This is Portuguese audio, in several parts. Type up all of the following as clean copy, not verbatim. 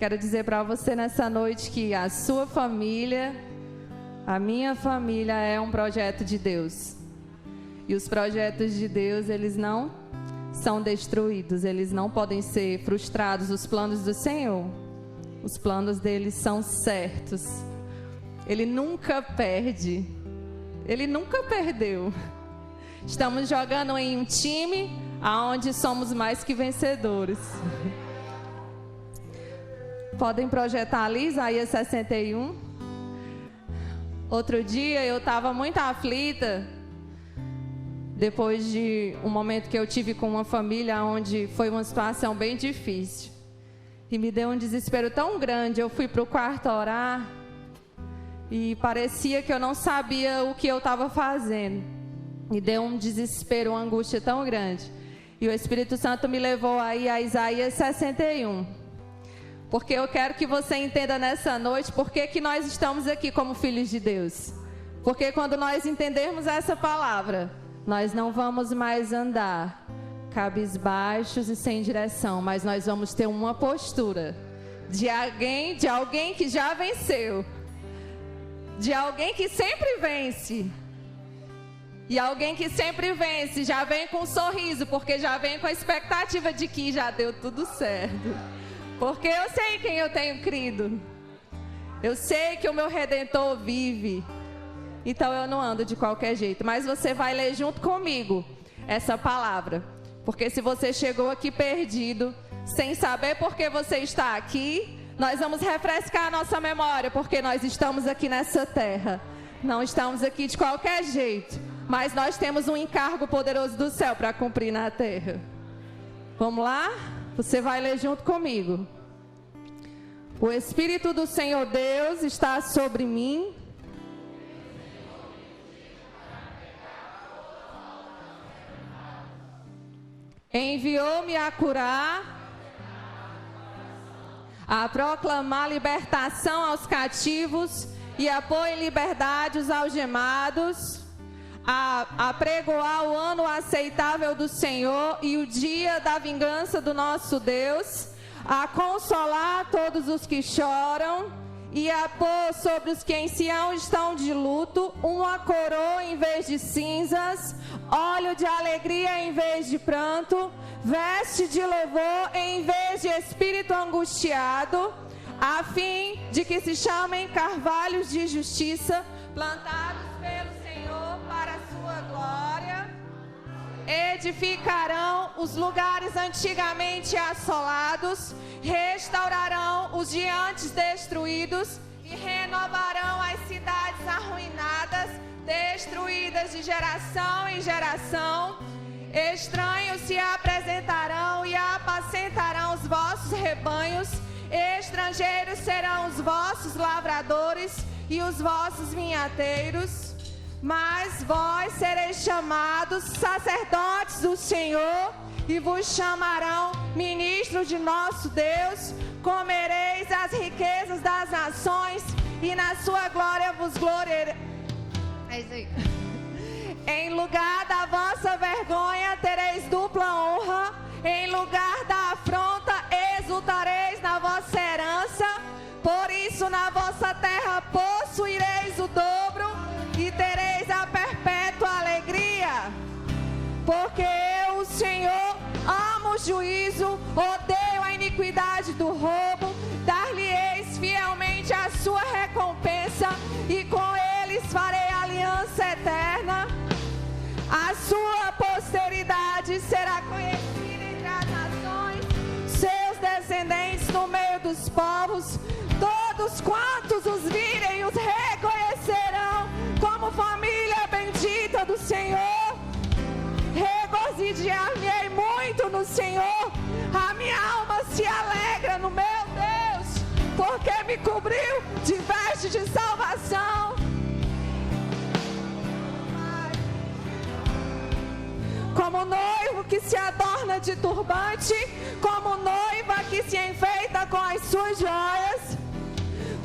Quero dizer para você nessa noite que a sua família, a minha família é um projeto de Deus. E os projetos de Deus, eles não são destruídos, eles não podem ser frustrados. Os planos do Senhor, os planos dele são certos. Ele nunca perde, ele nunca perdeu. Estamos jogando em um time onde somos mais que vencedores. Podem projetar ali, Isaías 61. Outro dia eu estava muito aflita, depois de um momento que eu tive com uma família onde foi uma situação bem difícil. E me deu um desespero tão grande, eu fui para o quarto orar e parecia que eu não sabia o que eu estava fazendo. Me deu um desespero, uma angústia tão grande. E o Espírito Santo me levou aí a Isaías 61. Porque eu quero que você entenda nessa noite por que nós estamos aqui como filhos de Deus. Porque quando nós entendermos essa palavra, nós não vamos mais andar cabisbaixos e sem direção, mas nós vamos ter uma postura de alguém que já venceu, de alguém que sempre vence. E alguém que sempre vence já vem com um sorriso, porque já vem com a expectativa de que já deu tudo certo. Porque eu sei quem eu tenho crido. Eu sei que o meu Redentor vive. Então eu não ando de qualquer jeito. Mas você vai ler junto comigo essa palavra. Porque se você chegou aqui perdido, sem saber por que você está aqui, nós vamos refrescar a nossa memória, porque nós estamos aqui nessa terra. Não estamos aqui de qualquer jeito. Mas nós temos um encargo poderoso do céu para cumprir na terra. Vamos lá? Você vai ler junto comigo. O Espírito do Senhor Deus está sobre mim. Enviou-me a curar, a proclamar libertação aos cativos e a pôr em liberdade os algemados, a pregoar o ano aceitável do Senhor e o dia da vingança do nosso Deus, a consolar todos os que choram e a pôr sobre os que em Sião estão de luto uma coroa em vez de cinzas, óleo de alegria em vez de pranto, veste de louvor em vez de espírito angustiado, a fim de que se chamem carvalhos de justiça, plantados pelo Senhor para a sua glória. Edificarão os lugares antigamente assolados, restaurarão os de antes destruídos e renovarão as cidades arruinadas, destruídas de geração em geração. Estranhos se apresentarão e apacentarão os vossos rebanhos, estrangeiros serão os vossos lavradores e os vossos vinhateiros. Mas vós sereis chamados sacerdotes do Senhor e vos chamarão ministros de nosso Deus. Comereis as riquezas das nações e na sua glória vos gloriareis. Em lugar da vossa vergonha tereis dupla honra, em lugar da afronta exultareis na vossa herança. Por isso na vossa terra possuireis o dobro e tereis a perpétua alegria. Porque eu, o Senhor, amo o juízo, odeio a iniquidade do roubo, dar-lhe-eis fielmente a sua recompensa e com eles farei aliança eterna. A sua posteridade será conhecida entre as nações, seus descendentes no meio dos povos. Todos quantos os virem os reconhecerão como família bendita do Senhor. Regozijar-me-ei muito no Senhor, a minha alma se alegra no meu Deus, porque me cobriu de veste de salvação. Como noivo que se adorna de turbante, como noiva que se enfeita com as suas joias.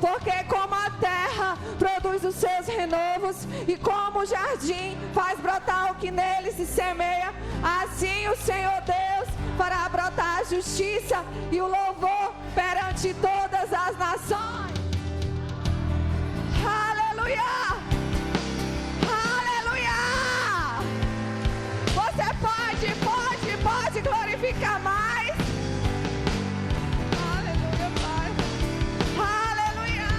Porque como a terra produz os seus renovos e como o jardim faz brotar o que nele se semeia, assim o Senhor Deus fará brotar a justiça e o louvor perante todas as nações. Aleluia! Aleluia! Você pode glorificar mais. Aleluia, Pai. Aleluia!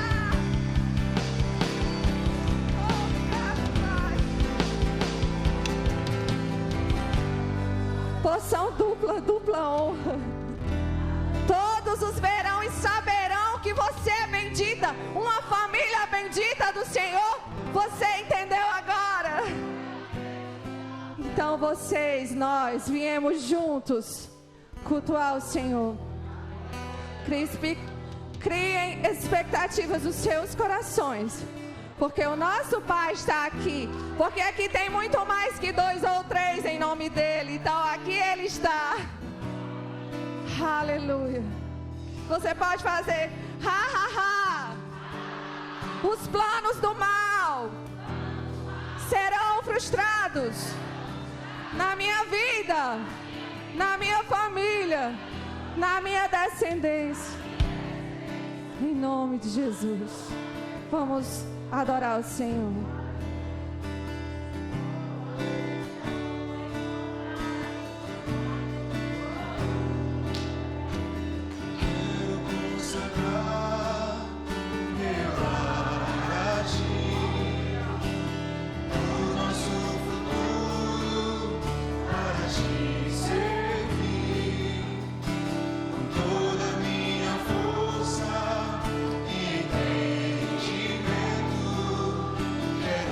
Obrigado, Pai. Porção dupla honra. Todos os verão e saberão que você é bendita, uma família bendita do Senhor. Você entendeu agora? Então nós viemos juntos cultuar o Senhor. Criem expectativas nos seus corações, porque o nosso Pai está aqui, porque aqui tem muito mais que 2 ou 3 em nome dEle. Então aqui Ele está. Aleluia. Você pode fazer ha, ha, ha. Os planos do mal serão frustrados na minha vida, na minha família, na minha descendência. Em nome de Jesus. Vamos adorar o Senhor. Quero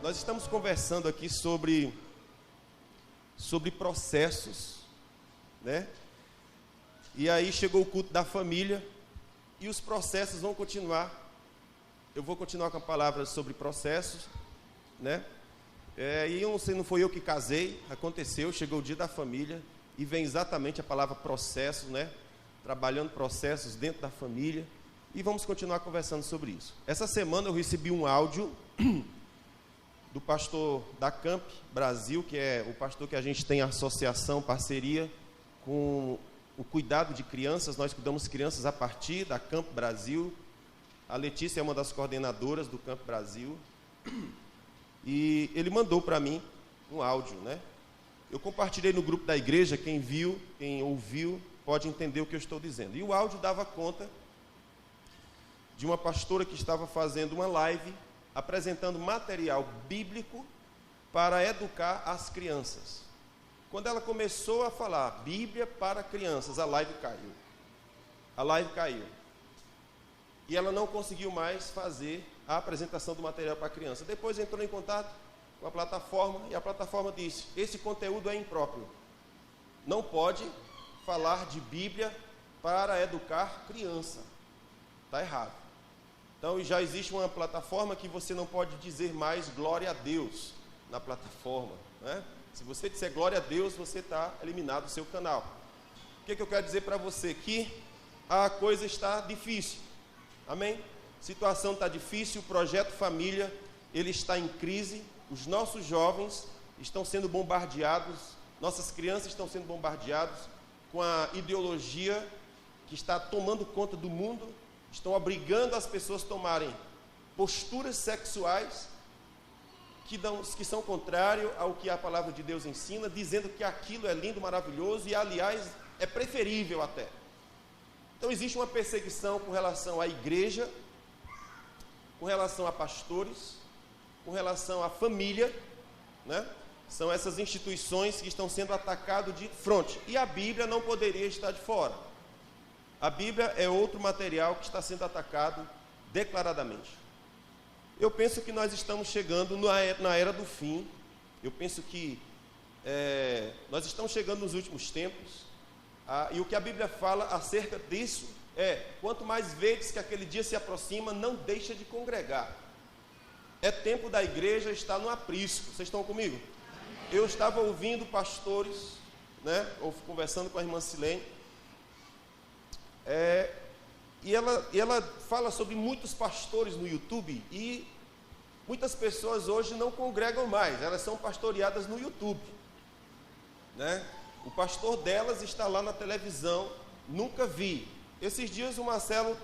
Nós estamos conversando aqui sobre processos, né? E aí chegou o culto da família e os processos vão continuar. Eu vou continuar com a palavra sobre processos, né? E eu não sei, não foi eu que casei, aconteceu, chegou o dia da família e vem exatamente a palavra processos, né? Trabalhando processos dentro da família e vamos continuar conversando sobre isso. Essa semana eu recebi um áudio do pastor da Camp Brasil, que é o pastor que a gente tem associação, parceria com o cuidado de crianças. Nós cuidamos de crianças a partir da Camp Brasil. A Letícia é uma das coordenadoras do Camp Brasil. E ele mandou para mim um áudio, né? Eu compartilhei no grupo da igreja, quem viu, quem ouviu, pode entender o que eu estou dizendo. E o áudio dava conta de uma pastora que estava fazendo uma live apresentando material bíblico para educar as crianças. Quando ela começou a falar Bíblia para crianças, a live caiu. A live caiu. E ela não conseguiu mais fazer a apresentação do material para a criança. Depois entrou em contato com a plataforma e a plataforma disse: esse conteúdo é impróprio. Não pode falar de Bíblia para educar criança. Está errado. Então já existe uma plataforma que você não pode dizer mais glória a Deus na plataforma, né? Se você disser glória a Deus, você está eliminado do seu canal. O que eu quero dizer para você? Que a coisa está difícil. Amém? A situação está difícil, o projeto família, ele está em crise, os nossos jovens estão sendo bombardeados, nossas crianças estão sendo bombardeadas com a ideologia que está tomando conta do mundo, estão obrigando as pessoas a tomarem posturas sexuais que são contrárias ao que a palavra de Deus ensina, dizendo que aquilo é lindo, maravilhoso e, aliás, é preferível até. Então, existe uma perseguição com relação à igreja, com relação a pastores, com relação à família, né? São essas instituições que estão sendo atacadas de frente. E a Bíblia não poderia estar de fora. A Bíblia é outro material que está sendo atacado declaradamente. Eu penso que nós estamos chegando na era do fim. Eu penso que nós estamos chegando nos últimos tempos. E o que a Bíblia fala acerca disso é: quanto mais vedes que aquele dia se aproxima, não deixa de congregar. É tempo da igreja estar no aprisco. Vocês estão comigo? Eu estava ouvindo pastores, né, ou conversando com a irmã Silene, e ela fala sobre muitos pastores no YouTube, e muitas pessoas hoje não congregam mais, elas são pastoreadas no YouTube, né? O pastor delas está lá na televisão, nunca vi. Esses dias o Marcelo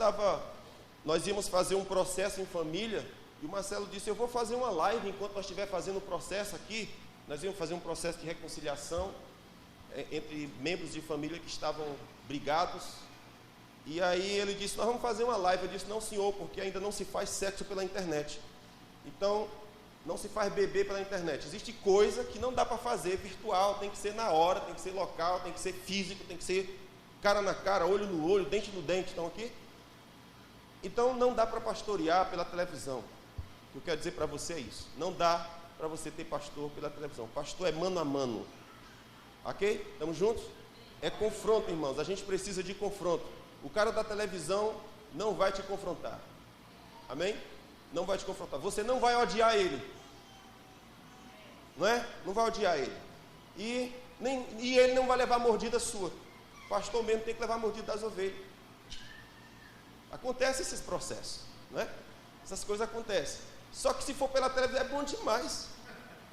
nós íamos fazer um processo em família, e o Marcelo disse: eu vou fazer uma live enquanto nós estiver fazendo o processo aqui. Nós íamos fazer um processo de reconciliação entre membros de família que estavam brigados. E aí ele disse: nós vamos fazer uma live. Eu disse: não, senhor, porque ainda não se faz sexo pela internet. Então, não se faz bebê pela internet. Existe coisa que não dá para fazer virtual, tem que ser na hora, tem que ser local, tem que ser físico, tem que ser cara na cara, olho no olho, dente no dente. Estão aqui? Então, não dá para pastorear pela televisão. O que eu quero dizer para você é isso. Não dá para você ter pastor pela televisão. Pastor é mano a mano. Ok? Estamos juntos? É confronto, irmãos. A gente precisa de confronto. O cara da televisão não vai te confrontar. Amém? Não vai te confrontar. Você não vai odiar ele. Não é? Não vai odiar ele. E ele não vai levar mordida sua. O pastor mesmo tem que levar mordida das ovelhas. Acontece esses processos, né? Essas coisas acontecem. Só que se for pela televisão é bom demais,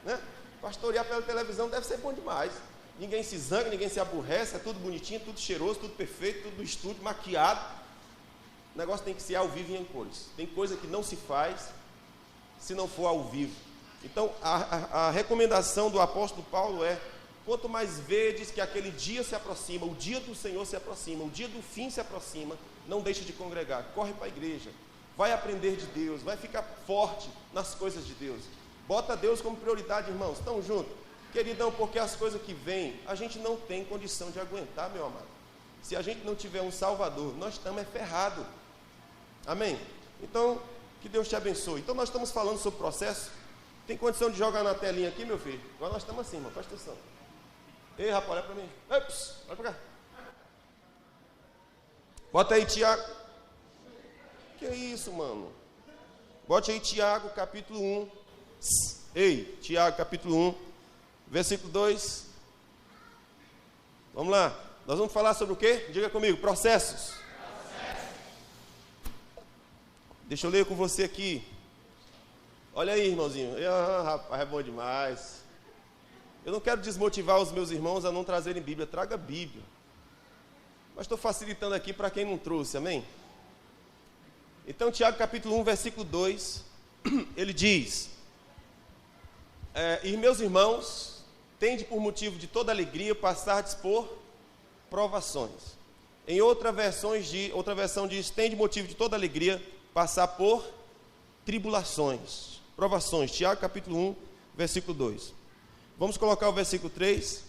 né? Pastorear pela televisão deve ser bom demais. Ninguém se zanga, ninguém se aborrece, é tudo bonitinho, tudo cheiroso, tudo perfeito, tudo no estúdio, maquiado. O negócio tem que ser ao vivo e em cores. Tem coisa que não se faz se não for ao vivo. Então, a recomendação do apóstolo Paulo é: quanto mais vedes que aquele dia se aproxima, o dia do Senhor se aproxima, o dia do fim se aproxima, não deixe de congregar, corre para a igreja, vai aprender de Deus, vai ficar forte nas coisas de Deus. Bota Deus como prioridade, irmãos. Estão juntos? Queridão, porque as coisas que vêm, a gente não tem condição de aguentar, meu amado. Se a gente não tiver um Salvador, nós estamos ferrados. Amém? Então, que Deus te abençoe. Então, nós estamos falando sobre processo. Tem condição de jogar na telinha aqui, meu filho? Agora nós estamos assim, irmão, presta atenção. Ei, rapaz, olha para mim. Ups, olha para cá. Bota aí, Tiago. Que é isso, mano? Bote aí, Tiago, capítulo 1. Ei, Tiago, capítulo 1, versículo 2. Vamos lá. Nós vamos falar sobre o quê? Diga comigo, processos. Deixa eu ler com você aqui. Olha aí, irmãozinho. Rapaz, é bom demais. Eu não quero desmotivar os meus irmãos a não trazerem Bíblia. Traga Bíblia. Mas estou facilitando aqui para quem não trouxe, amém? Então, Tiago capítulo 1, versículo 2, ele diz: e meus irmãos, tende por motivo de toda alegria passardes por provações. Em outra versão diz, tende motivo de toda alegria passar por tribulações, provações. Tiago capítulo 1, versículo 2. Vamos colocar o versículo 3.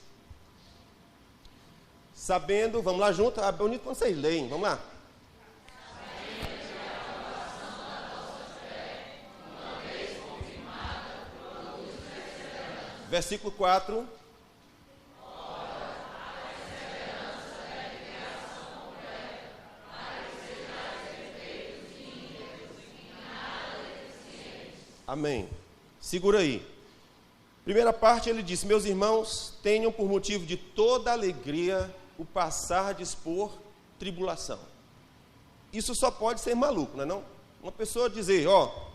Sabendo, vamos lá junto, é bonito quando vocês leem, vamos lá. Versículo 4. Amém. Segura aí. Primeira parte ele disse: meus irmãos, tenham por motivo de toda alegria o passardes por tribulação. Isso só pode ser maluco, não é não? Uma pessoa dizer,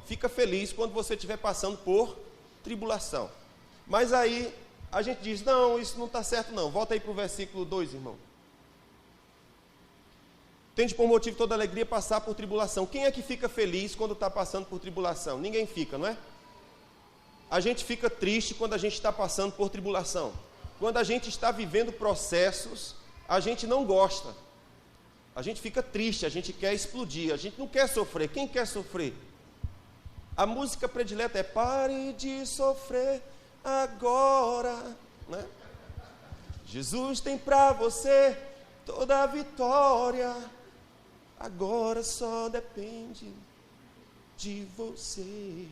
fica feliz quando você estiver passando por tribulação. Mas aí a gente diz, não, isso não está certo não. Volta aí para o versículo 2, irmão. Tende por motivo toda alegria passar por tribulação. Quem é que fica feliz quando está passando por tribulação? Ninguém fica, não é? A gente fica triste quando a gente está passando por tribulação. Quando a gente está vivendo processos, a gente não gosta. A gente fica triste, a gente quer explodir, a gente não quer sofrer. Quem quer sofrer? A música predileta é pare de sofrer agora, né? Jesus tem para você toda a vitória. Agora só depende de você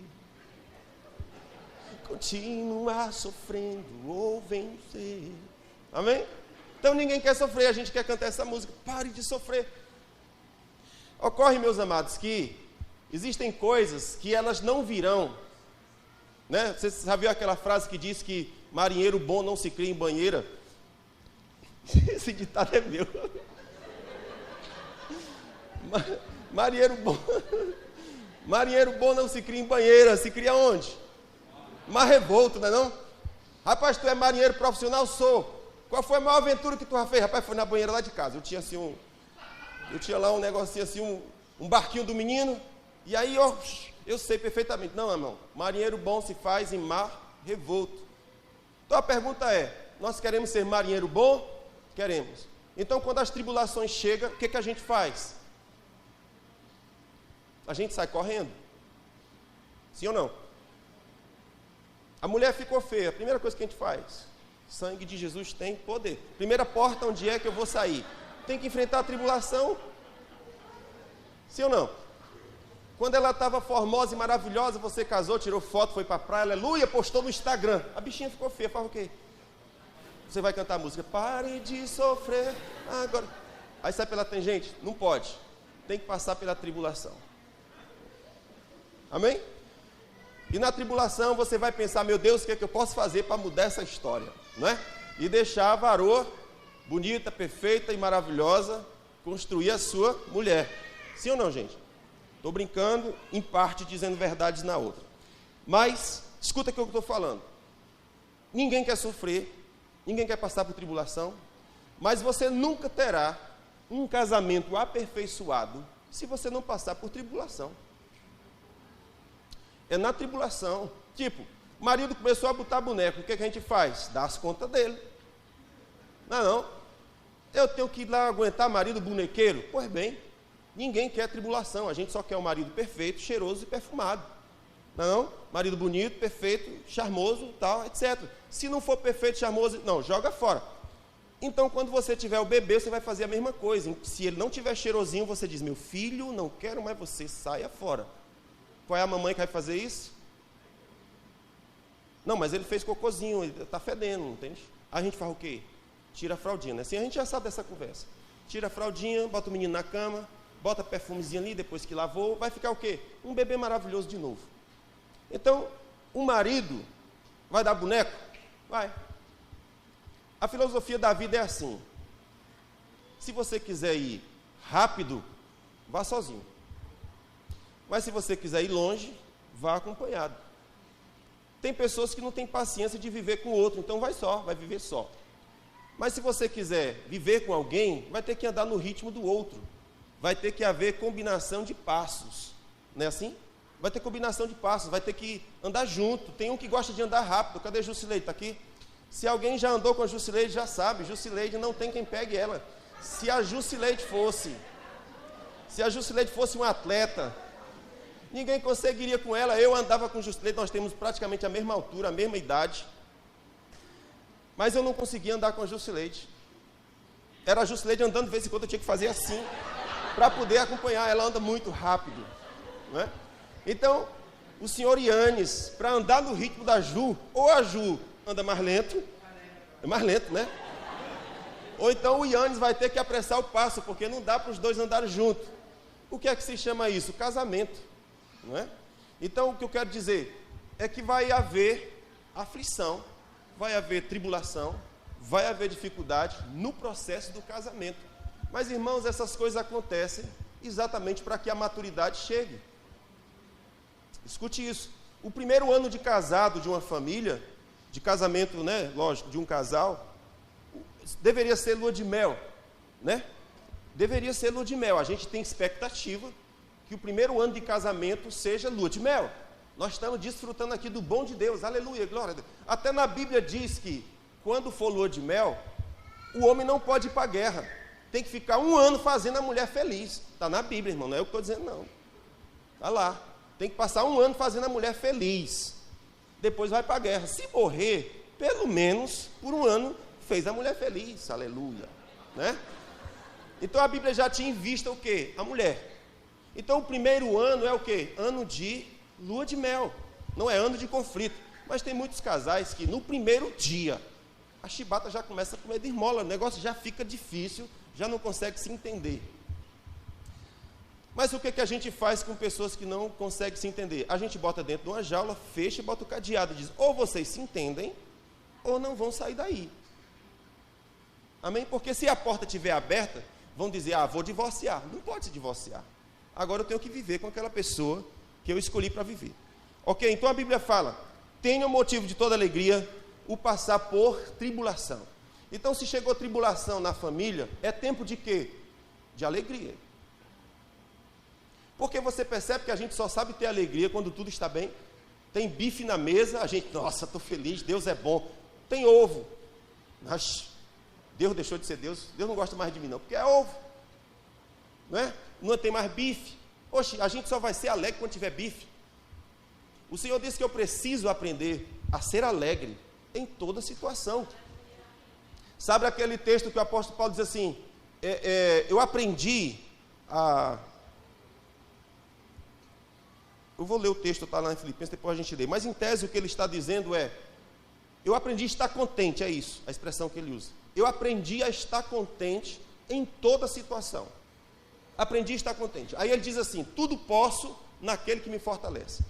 continuar sofrendo ou vencer. Amém? Então ninguém quer sofrer, a gente quer cantar essa música. Pare de sofrer. Ocorre, meus amados, que existem coisas que elas não virão, né? Você já viu aquela frase que diz que marinheiro bom não se cria em banheira? Esse ditado é meu. Marinheiro bom não se cria em banheira, se cria onde? Mar revolto, não é não? Rapaz, tu é marinheiro profissional? Sou. Qual foi a maior aventura que tu já fez? Rapaz, foi na banheira lá de casa. Eu tinha lá um negocinho assim, um barquinho do menino, e aí eu sei perfeitamente. Não, irmão, marinheiro bom se faz em mar revolto. Então a pergunta é, nós queremos ser marinheiro bom? Queremos. Então quando as tribulações chegam, o que a gente faz? A gente sai correndo. Sim ou não? A mulher ficou feia, a primeira coisa que a gente faz, sangue de Jesus tem poder. Primeira porta, onde é que eu vou sair? Tem que enfrentar a tribulação. Sim ou não? Quando ela estava formosa e maravilhosa, você casou, tirou foto, foi para a praia, aleluia, postou no Instagram. A bichinha ficou feia, faz o quê? Você vai cantar a música, pare de sofrer agora. Aí sai pela tangente? Não pode. Tem que passar pela tribulação. Amém? E na tribulação você vai pensar, meu Deus, o que é que eu posso fazer para mudar essa história? Não é? E deixar a varoa bonita, perfeita e maravilhosa construir a sua mulher. Sim ou não, gente? Estou brincando, em parte, dizendo verdades na outra. Mas, escuta o que eu estou falando. Ninguém quer sofrer, ninguém quer passar por tribulação, mas você nunca terá um casamento aperfeiçoado se você não passar por tribulação. É na tribulação. Tipo, o marido começou a botar boneco, o que a gente faz? Dá as contas dele. Não. Eu tenho que ir lá aguentar marido bonequeiro? Pois bem, ninguém quer tribulação, a gente só quer um marido perfeito, cheiroso e perfumado. Não, marido bonito, perfeito, charmoso, tal, etc. Se não for perfeito, charmoso, não, joga fora. Então, quando você tiver o bebê, você vai fazer a mesma coisa. Se ele não tiver cheirosinho, você diz, meu filho, não quero mais você, saia fora. Qual é a mamãe que vai fazer isso? Não, mas ele fez cocôzinho, ele está fedendo, entende? Aí a gente faz o quê? Tira a fraldinha, né? Assim a gente já sabe dessa conversa. Tira a fraldinha, bota o menino na cama, bota perfumezinho ali, depois que lavou, vai ficar o quê? Um bebê maravilhoso de novo. Então, o marido vai dar boneco? Vai. A filosofia da vida é assim. Se você quiser ir rápido, vá sozinho. Mas se você quiser ir longe, vá acompanhado. Tem pessoas que não têm paciência de viver com o outro, então vai viver só. Mas se você quiser viver com alguém, vai ter que andar no ritmo do outro. Vai ter que haver combinação de passos. Não é assim? Vai ter combinação de passos, vai ter que andar junto. Tem um que gosta de andar rápido. Cadê a Jusileide? Está aqui? Se alguém já andou com a Jusileide, já sabe. Jusileide não tem quem pegue ela. Se a Jusileide fosse um atleta, ninguém conseguiria com ela. Eu andava com Jusileide, nós temos praticamente a mesma altura, a mesma idade. Mas eu não conseguia andar com a Jusileide. Era a Jusileide andando, de vez em quando eu tinha que fazer assim, para poder acompanhar. Ela anda muito rápido, não é? Então, o senhor Yannis, para andar no ritmo da Ju, ou a Ju anda mais lento, é mais lento, né? Ou então o Yannis vai ter que apressar o passo, porque não dá para os dois andarem juntos. O que é que se chama isso? Casamento, não é? Então, o que eu quero dizer é que vai haver aflição, vai haver tribulação, vai haver dificuldade no processo do casamento. Mas, irmãos, essas coisas acontecem exatamente para que a maturidade chegue. Escute isso. O primeiro ano de casado de uma família, de casamento, né, lógico, de um casal, deveria ser lua de mel, né? Deveria ser lua de mel. A gente tem expectativa que o primeiro ano de casamento seja lua de mel. Nós estamos desfrutando aqui do bom de Deus, aleluia, glória a Deus. Até na Bíblia diz que, quando for lua de mel, o homem não pode ir para a guerra. Tem que ficar 1 ano fazendo a mulher feliz. Está na Bíblia, irmão, não é eu que estou dizendo, não. Está lá. Tem que passar 1 ano fazendo a mulher feliz. Depois vai para a guerra. Se morrer, pelo menos, por 1 ano, fez a mulher feliz, aleluia, né? Então a Bíblia já tinha em vista o quê? A mulher. Então o primeiro ano é o quê? Ano de lua de mel, não é ano de conflito. Mas tem muitos casais que no primeiro dia, a chibata já começa a comer de esmola, o negócio já fica difícil, já não consegue se entender. Mas o que a gente faz com pessoas que não conseguem se entender? A gente bota dentro de uma jaula, fecha e bota o cadeado e diz, ou vocês se entendem, ou não vão sair daí. Amém? Porque se a porta estiver aberta, vão dizer, vou divorciar. Não pode se divorciar. Agora eu tenho que viver com aquela pessoa que eu escolhi para viver. Ok? Então a Bíblia fala, tenha motivo de toda alegria o passar por tribulação. Então se chegou tribulação na família, é tempo de quê? De alegria. Porque você percebe que a gente só sabe ter alegria quando tudo está bem. Tem bife na mesa, a gente, nossa, estou feliz, Deus é bom. Tem ovo. Mas Deus deixou de ser Deus, Deus não gosta mais de mim não, porque é ovo. Não é? Não tem mais bife. Oxe, a gente só vai ser alegre quando tiver bife. O Senhor disse que eu preciso aprender a ser alegre em toda situação. Sabe aquele texto que o apóstolo Paulo diz assim, eu aprendi a... Eu vou ler o texto, está lá em Filipenses, depois a gente lê. Mas em tese o que ele está dizendo é, eu aprendi a estar contente, é isso, a expressão que ele usa. Eu aprendi a estar contente em toda situação. Aprendi a estar contente. Aí ele diz assim, tudo posso naquele que me fortalece.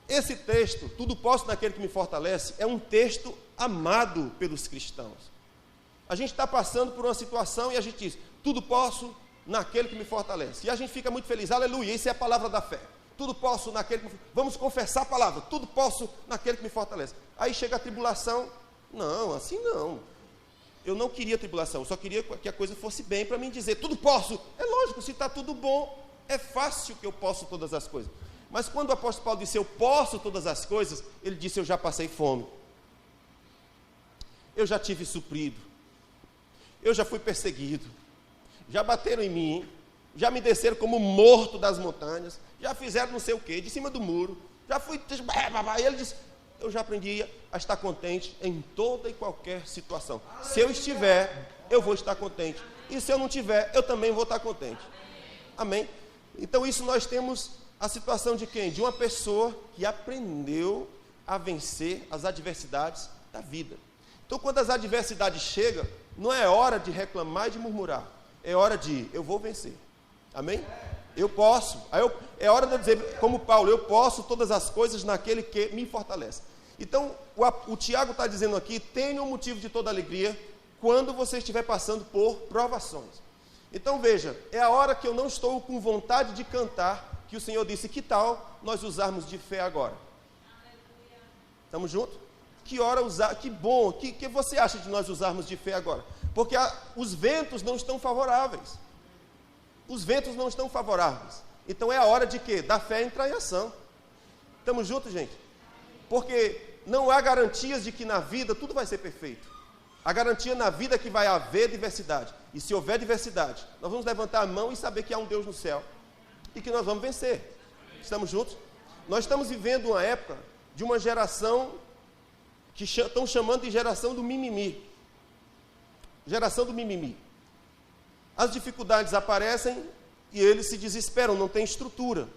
Esse texto, tudo posso naquele que me fortalece, é um texto amado pelos cristãos. A gente está passando por uma situação e a gente diz, tudo posso naquele que me fortalece. E a gente fica muito feliz, aleluia, isso é a palavra da fé. Tudo posso naquele que me... Vamos confessar a palavra, tudo posso naquele que me fortalece. Aí chega a tribulação, não, assim não. Eu não queria tribulação, eu só queria que a coisa fosse bem para mim dizer, tudo posso. É lógico, se está tudo bom, é fácil que eu posso todas as coisas. Mas quando o apóstolo Paulo disse, eu posso todas as coisas, ele disse, eu já passei fome. Eu já tive suprido. Eu já fui perseguido. Já bateram em mim. Já me desceram como morto das montanhas. Já fizeram não sei o quê, de cima do muro. Já fui... E ele disse, eu já aprendi a estar contente em toda e qualquer situação. Se eu estiver, eu vou estar contente. E se eu não tiver, eu também vou estar contente. Amém? Então isso nós temos a situação de quem? De uma pessoa que aprendeu a vencer as adversidades da vida. Então, quando as adversidades chegam, não é hora de reclamar e de murmurar. É hora de, eu vou vencer. Amém? Eu posso. É hora de eu dizer, como Paulo, eu posso todas as coisas naquele que me fortalece. Então, o Tiago está dizendo aqui, tenha um motivo de toda alegria quando você estiver passando por provações. Então, veja, é a hora que eu não estou com vontade de cantar, que o Senhor disse, que tal nós usarmos de fé agora? Estamos juntos? Que hora usar, que bom, que você acha de nós usarmos de fé agora? Porque os ventos não estão favoráveis. Os ventos não estão favoráveis. Então é a hora de quê? Da fé entrar em ação. Estamos juntos, gente? Porque não há garantias de que na vida tudo vai ser perfeito. A garantia na vida é que vai haver diversidade. E se houver diversidade, nós vamos levantar a mão e saber que há um Deus no céu. E que nós vamos vencer. Estamos juntos? Nós estamos vivendo uma época de uma geração que estão chamando de geração do mimimi. Geração do mimimi. As dificuldades aparecem e eles se desesperam, não tem estrutura.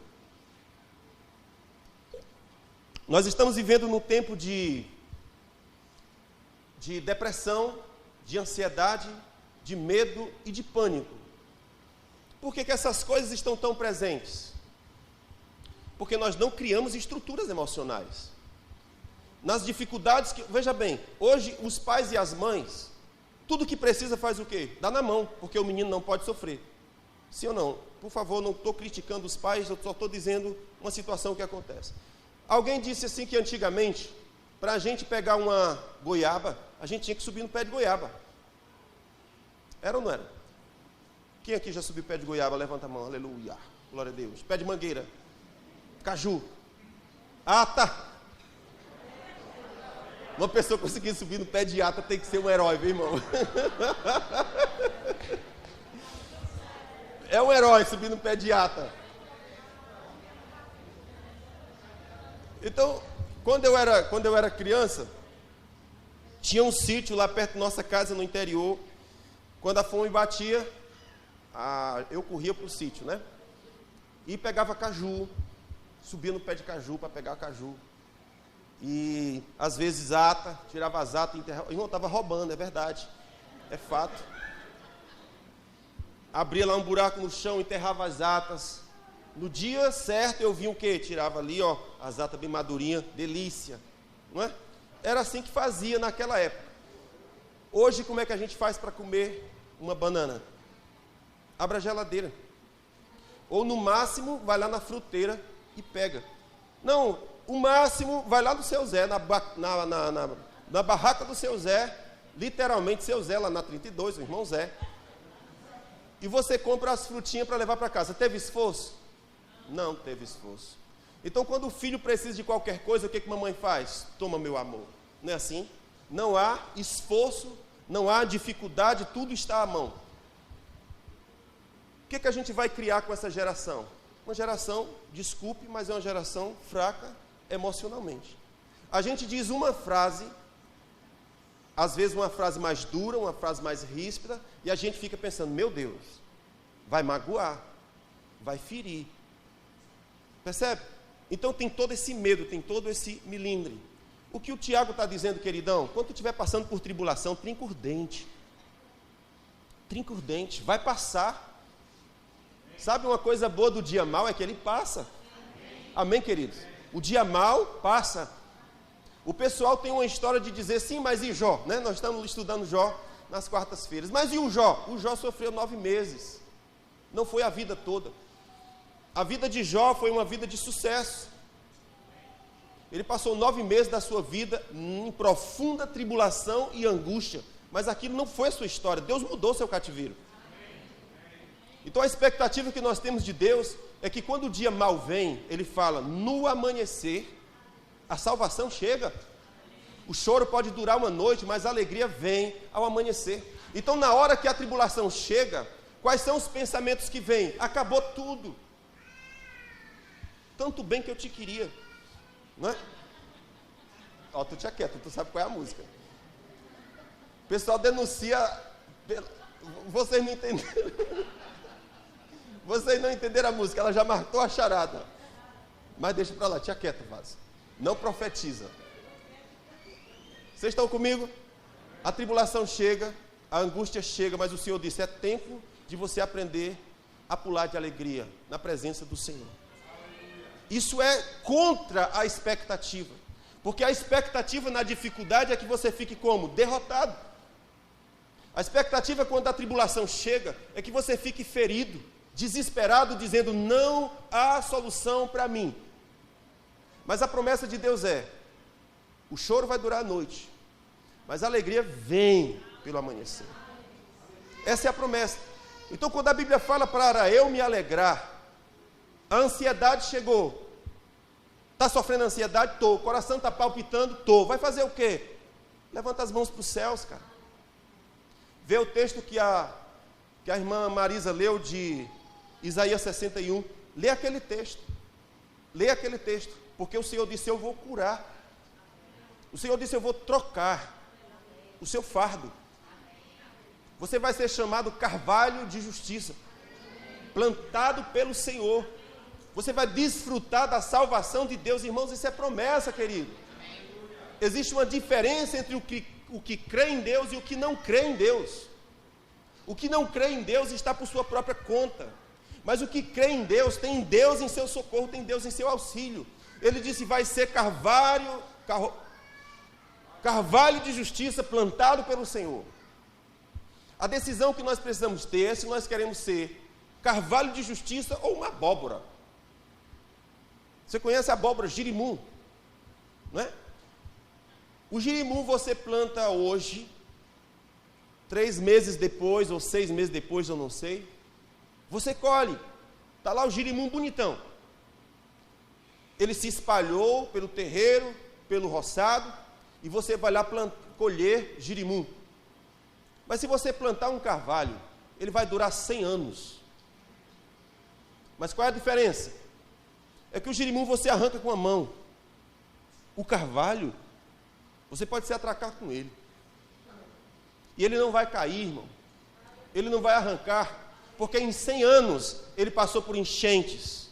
Nós estamos vivendo num tempo de depressão, de ansiedade, de medo e de pânico. Por que essas coisas estão tão presentes? Porque nós não criamos estruturas emocionais. Nas dificuldades que... Veja bem, hoje os pais e as mães, tudo que precisa faz o quê? Dá na mão, porque o menino não pode sofrer. Sim ou não? Por favor, não estou criticando os pais, eu só estou dizendo uma situação que acontece. Alguém disse assim que antigamente, para a gente pegar uma goiaba, a gente tinha que subir no pé de goiaba. Era ou não era? Quem aqui já subiu pé de goiaba? Levanta a mão, aleluia, glória a Deus. Pé de mangueira, caju. Ah, tá. Uma pessoa conseguir subir no pé de ata tem que ser um herói, viu, irmão? É um herói subir no pé de ata. Então, quando eu era criança, tinha um sítio lá perto da nossa casa, no interior. Quando a fome batia, eu corria para o sítio, né? E pegava caju, subia no pé de caju para pegar caju. E, às vezes, ata, tirava as atas e enterrava. Irmão, estava roubando, é verdade. É fato. Abria lá um buraco no chão, enterrava as atas. No dia certo, eu vinha o quê? Tirava ali, ó, as atas bem madurinhas, delícia. Não é? Era assim que fazia naquela época. Hoje, como é que a gente faz para comer uma banana? Abre a geladeira. Ou, no máximo, vai lá na fruteira e pega. Não, o máximo, vai lá do seu Zé, na barraca do seu Zé, literalmente seu Zé, lá na 32, o irmão Zé. E você compra as frutinhas para levar para casa. Teve esforço? Não teve esforço. Então, quando o filho precisa de qualquer coisa, o que mamãe faz? Toma, meu amor. Não é assim? Não há esforço, não há dificuldade, tudo está à mão. O que a gente vai criar com essa geração? Uma geração, desculpe, mas é uma geração fraca emocionalmente. A gente diz uma frase, às vezes uma frase mais dura, uma frase mais ríspida, e a gente fica pensando, meu Deus, vai magoar, vai ferir. Percebe? Então tem todo esse medo, tem todo esse milindre. O que o Tiago está dizendo, queridão, quando tu estiver passando por tribulação, trinca o dente. Trinca o dente, vai passar. Sabe uma coisa boa do dia mau é que ele passa. Amém, queridos? O dia mau passa. O pessoal tem uma história de dizer, sim, mas e Jó? Né? Nós estamos estudando Jó nas quartas-feiras. Mas e o Jó? O Jó sofreu 9 meses. Não foi a vida toda. A vida de Jó foi uma vida de sucesso. Ele passou 9 meses da sua vida em profunda tribulação e angústia. Mas aquilo não foi a sua história. Deus mudou seu cativeiro. Então a expectativa que nós temos de Deus é que quando o dia mau vem, Ele fala, no amanhecer, a salvação chega. O choro pode durar uma noite, mas a alegria vem ao amanhecer. Então na hora que a tribulação chega, quais são os pensamentos que vêm? Acabou tudo. Tanto bem que eu te queria. Não é? Ó, tu tinha quieto, tu sabe qual é a música. O pessoal denuncia. Vocês não entenderam. Vocês não entenderam a música, ela já matou a charada. Mas deixa para lá, tinha quieto, vaso. não profetiza. Vocês estão comigo? A tribulação chega, a angústia chega, mas o Senhor disse, é tempo de você aprender a pular de alegria na presença do Senhor. Isso é contra a expectativa, porque a expectativa na dificuldade é que você fique como? Derrotado. A expectativa quando a tribulação chega é que você fique ferido, desesperado, dizendo, não há solução para mim. Mas a promessa de Deus é, o choro vai durar a noite, mas a alegria vem pelo amanhecer. Essa é a promessa. Então, quando a Bíblia fala para eu me alegrar, a ansiedade chegou. Está sofrendo ansiedade? Estou. O coração está palpitando? Estou. Vai fazer o quê? Levanta as mãos para os céus, cara. Vê o texto que a irmã Marisa leu de Isaías 61. Lê aquele texto. Lê aquele texto. Porque o Senhor disse, eu vou curar. O Senhor disse, eu vou trocar o seu fardo. Você vai ser chamado carvalho de justiça, plantado pelo Senhor. Você vai desfrutar da salvação de Deus. Irmãos, isso é promessa, querido. Existe uma diferença entre o que crê em Deus e o que não crê em Deus. O que não crê em Deus está por sua própria conta. Mas o que crê em Deus, tem Deus em seu socorro, tem Deus em seu auxílio. Ele disse, vai ser carvalho de justiça plantado pelo Senhor. A decisão que nós precisamos ter é se nós queremos ser carvalho de justiça ou uma abóbora. Você conhece a abóbora girimum, não é? O girimum você planta hoje, 3 meses depois ou 6 meses depois, eu não sei. Você colhe, está lá o girimum bonitão. Ele se espalhou pelo terreiro, pelo roçado, e você vai lá colher girimum. Mas se você plantar um carvalho, ele vai durar 100 anos. Mas qual é a diferença? É que o girimum você arranca com a mão. O carvalho, você pode se atracar com ele. E ele não vai cair, irmão. Ele não vai arrancar. Porque em 100 anos, ele passou por enchentes.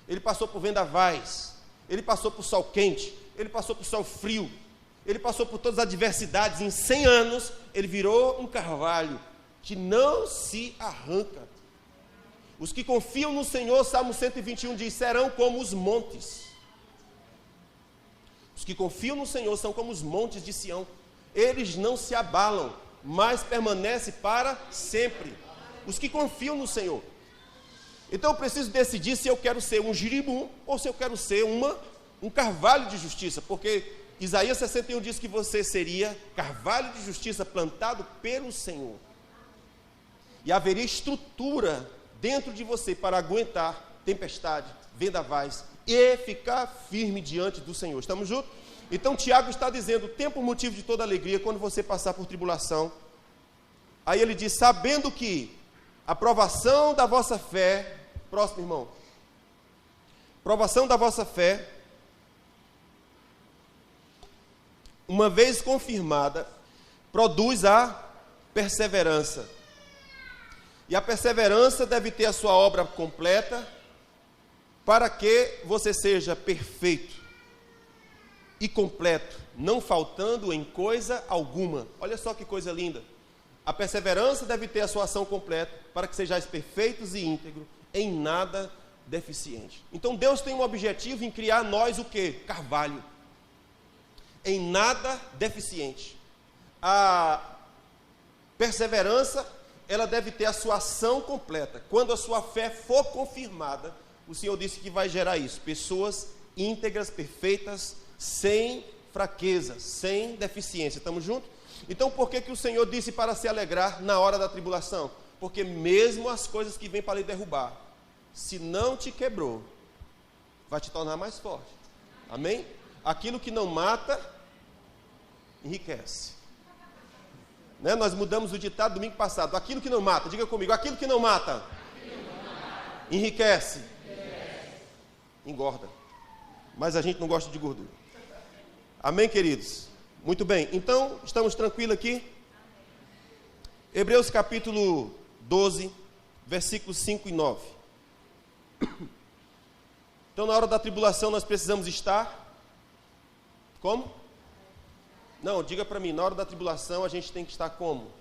Ele passou por vendavais. Ele passou por sol quente. Ele passou por sol frio. Ele passou por todas as adversidades. Em 100 anos, ele virou um carvalho que não se arranca. Os que confiam no Senhor, Salmo 121 diz, serão como os montes. Os que confiam no Senhor são como os montes de Sião. Eles não se abalam, mas permanecem para sempre. Os que confiam no Senhor. Então eu preciso decidir se eu quero ser um girimum ou se eu quero ser um carvalho de justiça, porque Isaías 61 diz que você seria carvalho de justiça plantado pelo Senhor. E haveria estrutura dentro de você para aguentar tempestade, vendavais e ficar firme diante do Senhor. Estamos juntos? Então Tiago está dizendo, tem por motivo de toda alegria quando você passar por tribulação. Aí ele diz, sabendo que a provação da vossa fé, próximo irmão, provação da vossa fé, uma vez confirmada, produz a perseverança. E a perseverança deve ter a sua obra completa, para que você seja perfeito e completo, não faltando em coisa alguma. Olha só que coisa linda. A perseverança deve ter a sua ação completa, para que sejais perfeitos e íntegros, em nada deficiente. Então Deus tem um objetivo em criar nós o quê? Carvalho. Em nada deficiente. A perseverança, ela deve ter a sua ação completa. Quando a sua fé for confirmada, o Senhor disse que vai gerar isso. Pessoas íntegras, perfeitas, sem fraqueza, sem deficiência. Estamos juntos? Então, por que o Senhor disse para se alegrar na hora da tribulação? Porque mesmo as coisas que vêm para lhe derrubar, se não te quebrou, vai te tornar mais forte. Amém? Aquilo que não mata, enriquece. Né? Nós mudamos o ditado domingo passado. Aquilo que não mata, diga comigo, aquilo que não mata, enriquece, engorda. Mas a gente não gosta de gordura. Amém, queridos? Muito bem, então, estamos tranquilos aqui? Hebreus capítulo 12, versículos 5 e 9. Então, na hora da tribulação, nós precisamos estar Como? Não, diga para mim, na hora da tribulação a gente tem que estar como?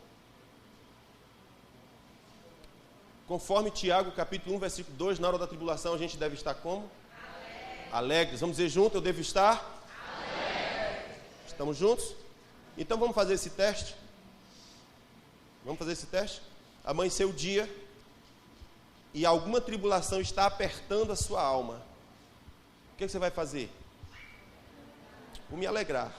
Conforme Tiago, capítulo 1, versículo 2, na hora da tribulação a gente deve estar como? Alegres. Vamos dizer junto, eu devo estar? Alegres. Estamos juntos? Então vamos fazer esse teste? Vamos fazer esse teste? Amanheceu o dia e alguma tribulação está apertando a sua alma. O que você vai fazer? Vou me alegrar.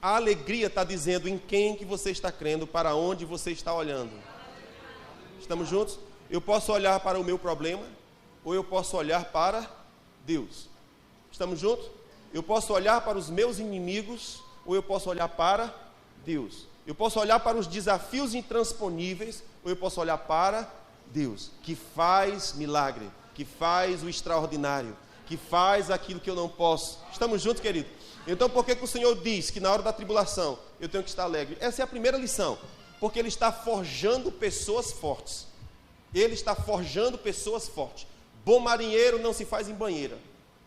A alegria está dizendo em quem que você está crendo, para onde você está olhando. Estamos juntos? Eu posso olhar para o meu problema, ou eu posso olhar para Deus. Estamos juntos? Eu posso olhar para os meus inimigos, ou eu posso olhar para Deus. Eu posso olhar para os desafios intransponíveis, ou eu posso olhar para Deus, que faz milagre, que faz o extraordinário, que faz aquilo que eu não posso. Estamos juntos, querido? Então, por que o Senhor diz que na hora da tribulação eu tenho que estar alegre? Essa é a primeira lição. Porque Ele está forjando pessoas fortes. Ele está forjando pessoas fortes. Bom marinheiro não se faz em banheira.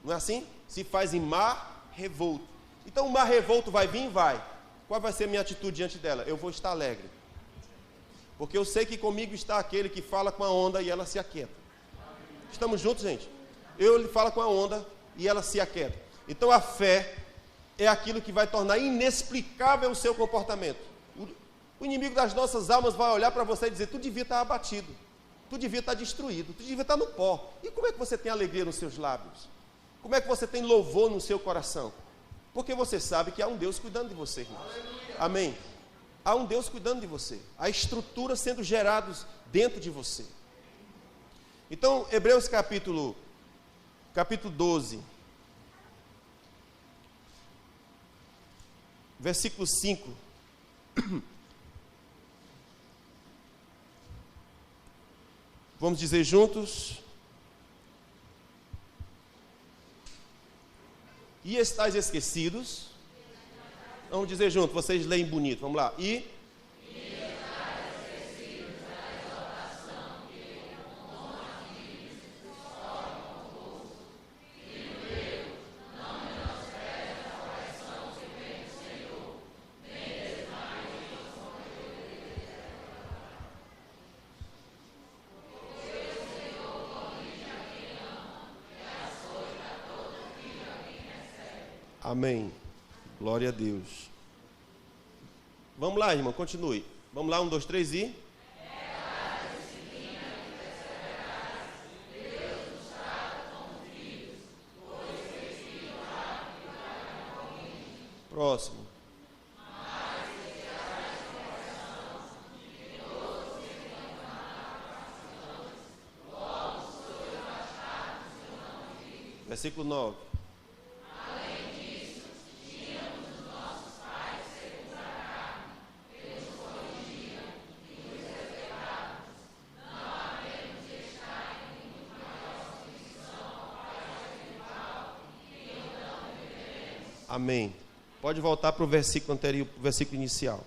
Não é assim? Se faz em mar revolto. Então o mar revolto vai vir? Vai. Qual vai ser a minha atitude diante dela? Eu vou estar alegre. Porque eu sei que comigo está aquele que fala com a onda e ela se aquieta. Estamos juntos, gente? Ele fala com a onda e ela se aquieta. Então a fé é aquilo que vai tornar inexplicável o seu comportamento. O inimigo das nossas almas vai olhar para você e dizer: tu devia estar abatido, tu devia estar destruído, tu devia estar no pó. E como é que você tem alegria nos seus lábios? Como é que você tem louvor no seu coração? Porque você sabe que há um Deus cuidando de você, irmãos. Amém? Há um Deus cuidando de você. Há estrutura sendo geradas dentro de você. Então, Hebreus capítulo 12, versículo 5. Vamos dizer juntos: e estáis esquecidos. Vamos dizer juntos, vocês leem bonito, vamos lá. E estáis esquecidos da exaltação que com aqueles que sobem convosco, e no erro não menospreze a correção que vem do Senhor, nem desmaie em Amém. Glória a Deus. Vamos lá, irmão, continue. Vamos lá, 1, 2, 3 e... Próximo. Versículo 9. Amém. Pode voltar para o versículo anterior, o versículo inicial.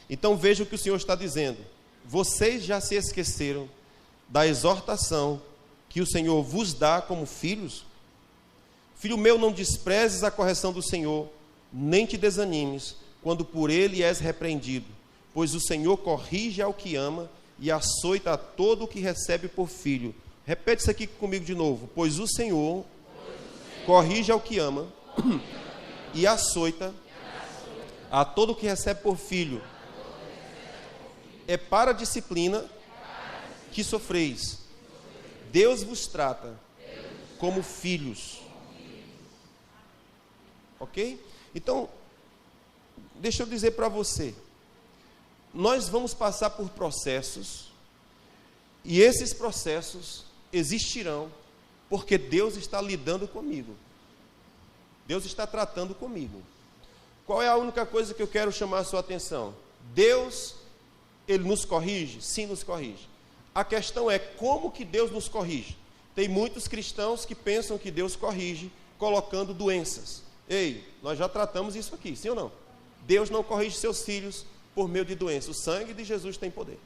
Então veja o que o Senhor está dizendo. Vocês já se esqueceram da exortação que o Senhor vos dá como filhos? Filho meu, não desprezes a correção do Senhor, nem te desanimes, quando por ele és repreendido. Pois o Senhor corrige ao que ama e açoita a todo o que recebe por filho. Repete isso aqui comigo de novo. Pois o Senhor corrige ao que ama e açoita a todo o que recebe por filho. É para a disciplina que sofreis. Deus vos trata como filhos. Ok? Então, deixa eu dizer para você. Nós vamos passar por processos, e esses processos existirão, porque Deus está lidando comigo. Deus está tratando comigo. Qual é a única coisa que eu quero chamar a sua atenção? Deus, Ele nos corrige? Sim, nos corrige. A questão é como que Deus nos corrige. Tem muitos cristãos que pensam que Deus corrige colocando doenças. Ei, nós já tratamos isso aqui, sim ou não? Deus não corrige seus filhos por meio de doença. O sangue de Jesus tem poder.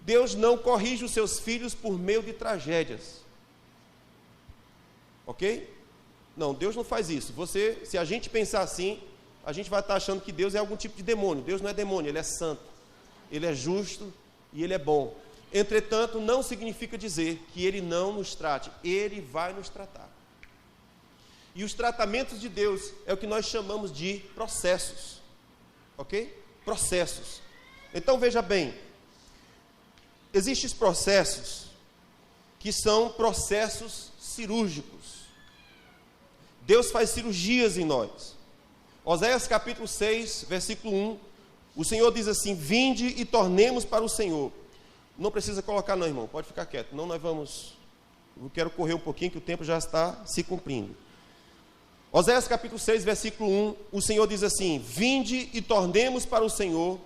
Deus não corrige os seus filhos por meio de tragédias. Ok? Não, Deus não faz isso. Se a gente pensar assim, a gente vai estar achando que Deus é algum tipo de demônio. Deus não é demônio, Ele é santo, Ele é justo e Ele é bom. Entretanto, não significa dizer que Ele não nos trate. Ele vai nos tratar. E os tratamentos de Deus é o que nós chamamos de processos. Ok? Processos. Então, veja bem. Existem processos que são processos cirúrgicos. Deus faz cirurgias em nós. Oséias capítulo 6, versículo 1, o Senhor diz assim: vinde e tornemos para o Senhor. Não precisa colocar não, irmão, pode ficar quieto. Não, nós vamos... Eu quero correr um pouquinho, que o tempo já está se cumprindo. Oséias capítulo 6, versículo 1, o Senhor diz assim: vinde e tornemos para o Senhor,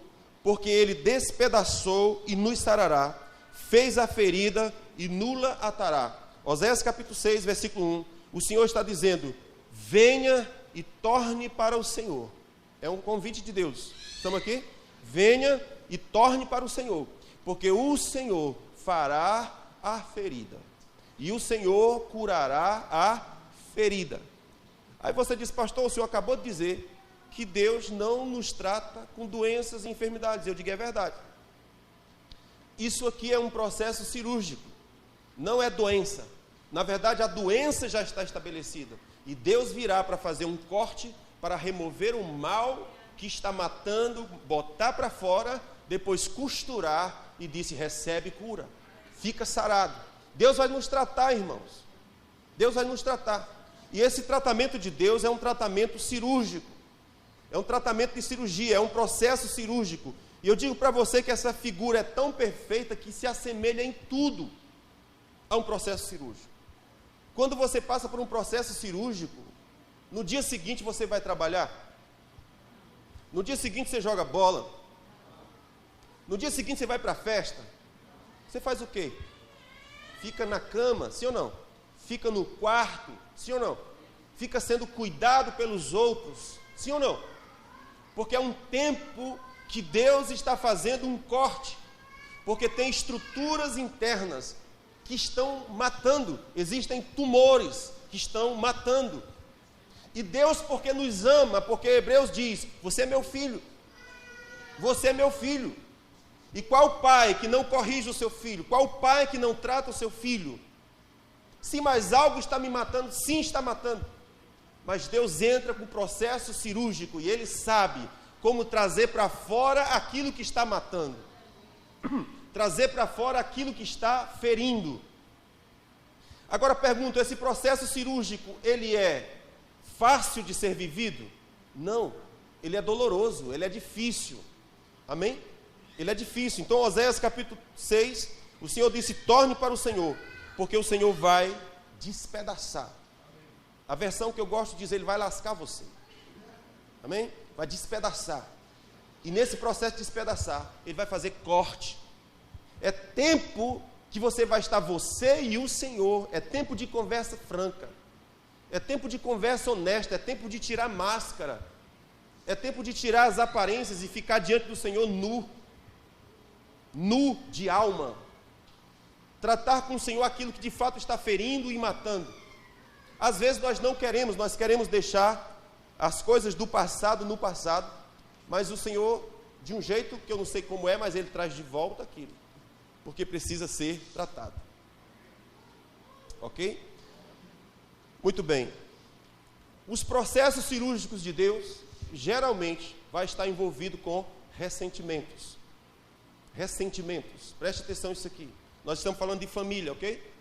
porque Ele despedaçou e nos sarará, fez a ferida e nula atará. Oséias capítulo 6, versículo 1, o Senhor está dizendo: venha e torne para o Senhor. É um convite de Deus. Estamos aqui? Venha e torne para o Senhor, porque o Senhor fará a ferida, e o Senhor curará a ferida. Aí você diz: pastor, o senhor acabou de dizer que Deus não nos trata com doenças e enfermidades. Eu digo: é verdade. Isso aqui é um processo cirúrgico, não é doença. Na verdade, a doença já está estabelecida, e Deus virá para fazer um corte, para remover o mal que está matando, botar para fora, depois costurar, e disse: recebe cura, fica sarado. Deus vai nos tratar, irmãos. Deus vai nos tratar. E esse tratamento de Deus é um tratamento cirúrgico. É um tratamento de cirurgia, é um processo cirúrgico. E eu digo para você que essa figura é tão perfeita que se assemelha em tudo a um processo cirúrgico. Quando você passa por um processo cirúrgico, no dia seguinte você vai trabalhar? No dia seguinte você joga bola? No dia seguinte você vai para a festa? Você faz o quê? Fica na cama, sim ou não? Fica no quarto, sim ou não? Fica sendo cuidado pelos outros, sim ou não? Porque é um tempo que Deus está fazendo um corte, porque tem estruturas internas que estão matando, existem tumores que estão matando. E Deus, porque nos ama, porque Hebreus diz: você é meu filho, você é meu filho. E qual pai que não corrige o seu filho? Qual pai que não trata o seu filho? Se mais algo está me matando, sim, está matando. Mas Deus entra com o processo cirúrgico e Ele sabe como trazer para fora aquilo que está matando, trazer para fora aquilo que está ferindo. Agora pergunto: esse processo cirúrgico, ele é fácil de ser vivido? Não, ele é doloroso, ele é difícil. Amém? Ele é difícil. Então, Oséias capítulo 6, o Senhor disse: torne para o Senhor, porque o Senhor vai despedaçar. A versão que eu gosto diz: Ele vai lascar você. Amém? Vai despedaçar. E nesse processo de despedaçar, Ele vai fazer corte. É tempo que você vai estar, você e o Senhor. É tempo de conversa franca. É tempo de conversa honesta. É tempo de tirar máscara. É tempo de tirar as aparências e ficar diante do Senhor nu. Nu de alma. Tratar com o Senhor aquilo que de fato está ferindo e matando. Às vezes nós não queremos, nós queremos deixar as coisas do passado no passado, mas o Senhor, de um jeito que eu não sei como é, mas Ele traz de volta aquilo, porque precisa ser tratado. Ok? Muito bem. Os processos cirúrgicos de Deus, geralmente, vai estar envolvido com ressentimentos. Ressentimentos. Preste atenção nisso aqui. Nós estamos falando de família, ok?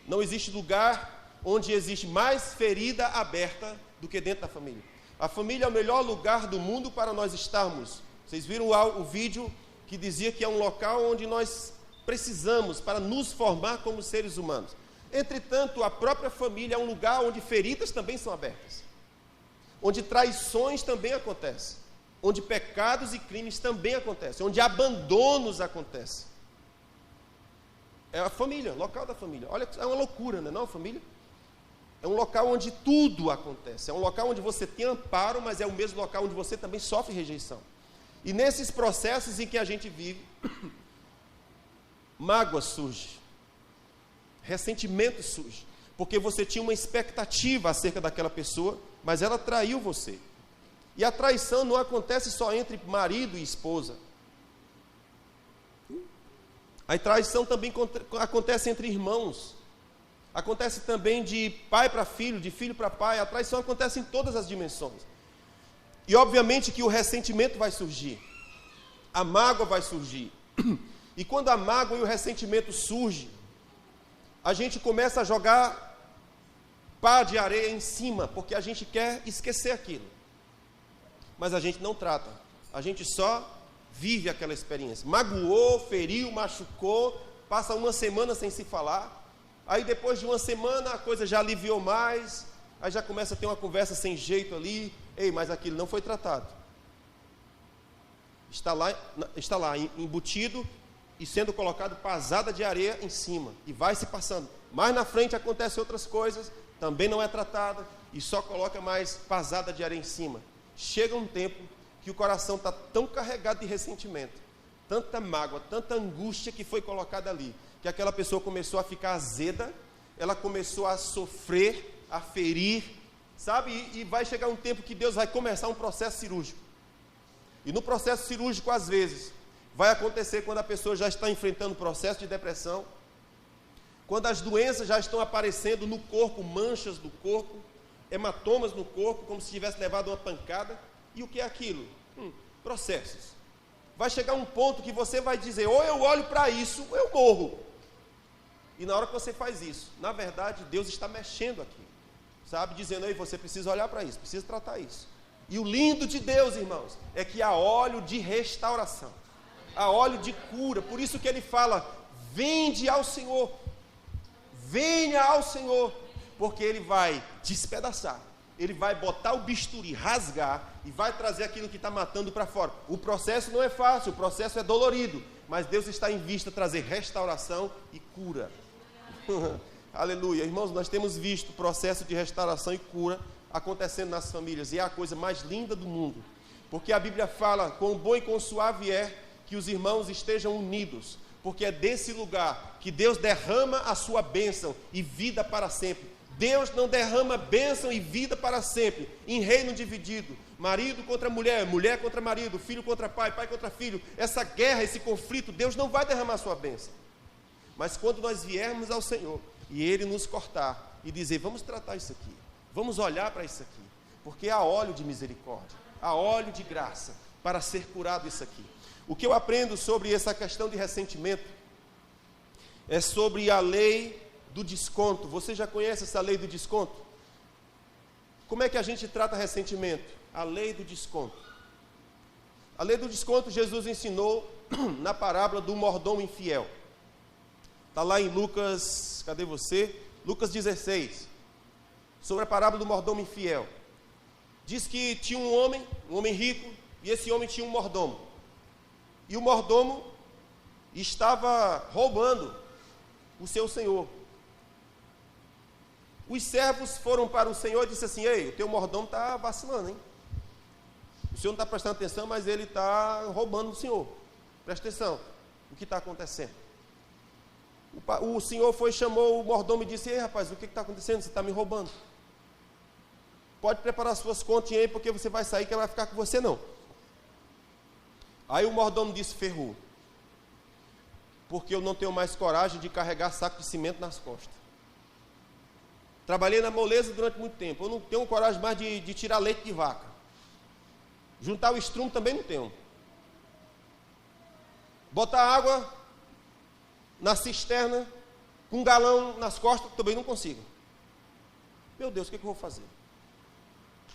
Não existe lugar onde existe mais ferida aberta do que dentro da família. A família é o melhor lugar do mundo para nós estarmos. Vocês viram o vídeo que dizia que é um local onde nós precisamos para nos formar como seres humanos. Entretanto, a própria família é um lugar onde feridas também são abertas, onde traições também acontecem, onde pecados e crimes também acontecem, onde abandonos acontecem. É a família, local da família. Olha, é uma loucura, não é, não, família? É um local onde tudo acontece. É um local onde você tem amparo, mas é o mesmo local onde você também sofre rejeição. E nesses processos em que a gente vive, mágoa surge, ressentimento surge. porque você tinha uma expectativa acerca daquela pessoa, mas ela traiu você. E a traição não acontece só entre marido e esposa. A traição também acontece entre irmãos. Acontece também de pai para filho, de filho para pai. A traição acontece em todas as dimensões. E obviamente que o ressentimento vai surgir. A mágoa vai surgir. E quando a mágoa e o ressentimento surgem, a gente começa a jogar pá de areia em cima, porque a gente quer esquecer aquilo. Mas a gente não trata. A gente só vive aquela experiência. Magoou, feriu, machucou, passa uma semana sem se falar. Aí depois de uma semana a coisa já aliviou mais. Aí já começa a ter uma conversa sem jeito ali. Ei, mas aquilo não foi tratado. Está lá embutido e sendo colocado pasada de areia em cima. E vai se passando. Mais na frente acontecem outras coisas, também não é tratada, e só coloca mais pasada de areia em cima. Chega um tempo que o coração está tão carregado de ressentimento, tanta mágoa, tanta angústia que foi colocada ali, que aquela pessoa começou a ficar azeda, ela começou a sofrer, a ferir, sabe? E vai chegar um tempo que Deus vai começar um processo cirúrgico. E no processo cirúrgico, às vezes, vai acontecer quando a pessoa já está enfrentando processo de depressão, quando as doenças já estão aparecendo no corpo, manchas do corpo, hematomas no corpo, como se tivesse levado uma pancada. E o que é aquilo? Processos. Vai chegar um ponto que você vai dizer, ou eu olho para isso, ou eu morro. E na hora que você faz isso, na verdade, Deus está mexendo aqui, sabe? Dizendo, ei, você precisa olhar para isso, precisa tratar isso. E o lindo de Deus, irmãos, é que há óleo de restauração, há óleo de cura. Por isso que ele fala, vinde ao Senhor, venha ao Senhor, porque Ele vai despedaçar, Ele vai botar o bisturi, rasgar, e vai trazer aquilo que está matando para fora. O processo não é fácil, o processo é dolorido, mas Deus está em vista trazer restauração e cura. Aleluia. Irmãos, nós temos visto o processo de restauração e cura acontecendo nas famílias, e é a coisa mais linda do mundo, porque a Bíblia fala, quão bom e quão suave é que os irmãos estejam unidos, porque é desse lugar que Deus derrama a sua bênção e vida para sempre. Deus não derrama bênção e vida para sempre em reino dividido, marido contra mulher, mulher contra marido, filho contra pai, pai contra filho. Essa guerra, esse conflito, Deus não vai derramar a sua bênção. Mas quando nós viermos ao Senhor e Ele nos cortar e dizer, vamos tratar isso aqui, vamos olhar para isso aqui, porque há óleo de misericórdia, há óleo de graça para ser curado isso aqui. O que eu aprendo sobre essa questão de ressentimento é sobre a lei do desconto. Você já conhece essa lei do desconto? Como é que a gente trata ressentimento? A lei do desconto. A lei do desconto Jesus ensinou na parábola do mordomo infiel. Está lá em Lucas, cadê você? Lucas 16, sobre a parábola do mordomo infiel. Diz que tinha um homem rico, e esse homem tinha um mordomo. E o mordomo estava roubando o seu senhor. Os servos foram para o senhor e disseram assim, ei, o teu mordomo está vacilando, hein? O senhor não está prestando atenção, mas ele está roubando o senhor. Presta atenção, o que está acontecendo? O senhor chamou o mordomo e disse, ei rapaz, o que está acontecendo? Você está me roubando. Pode preparar suas continhas aí, porque você vai sair, que ela vai ficar com você não. Aí o mordomo disse, ferrou, porque eu não tenho mais coragem de carregar saco de cimento nas costas. Trabalhei na moleza durante muito tempo, eu não tenho coragem mais de tirar leite de vaca. Juntar o estrumo também não tenho. Botar água na cisterna, com um galão nas costas, também não consigo. Meu Deus, o que eu vou fazer?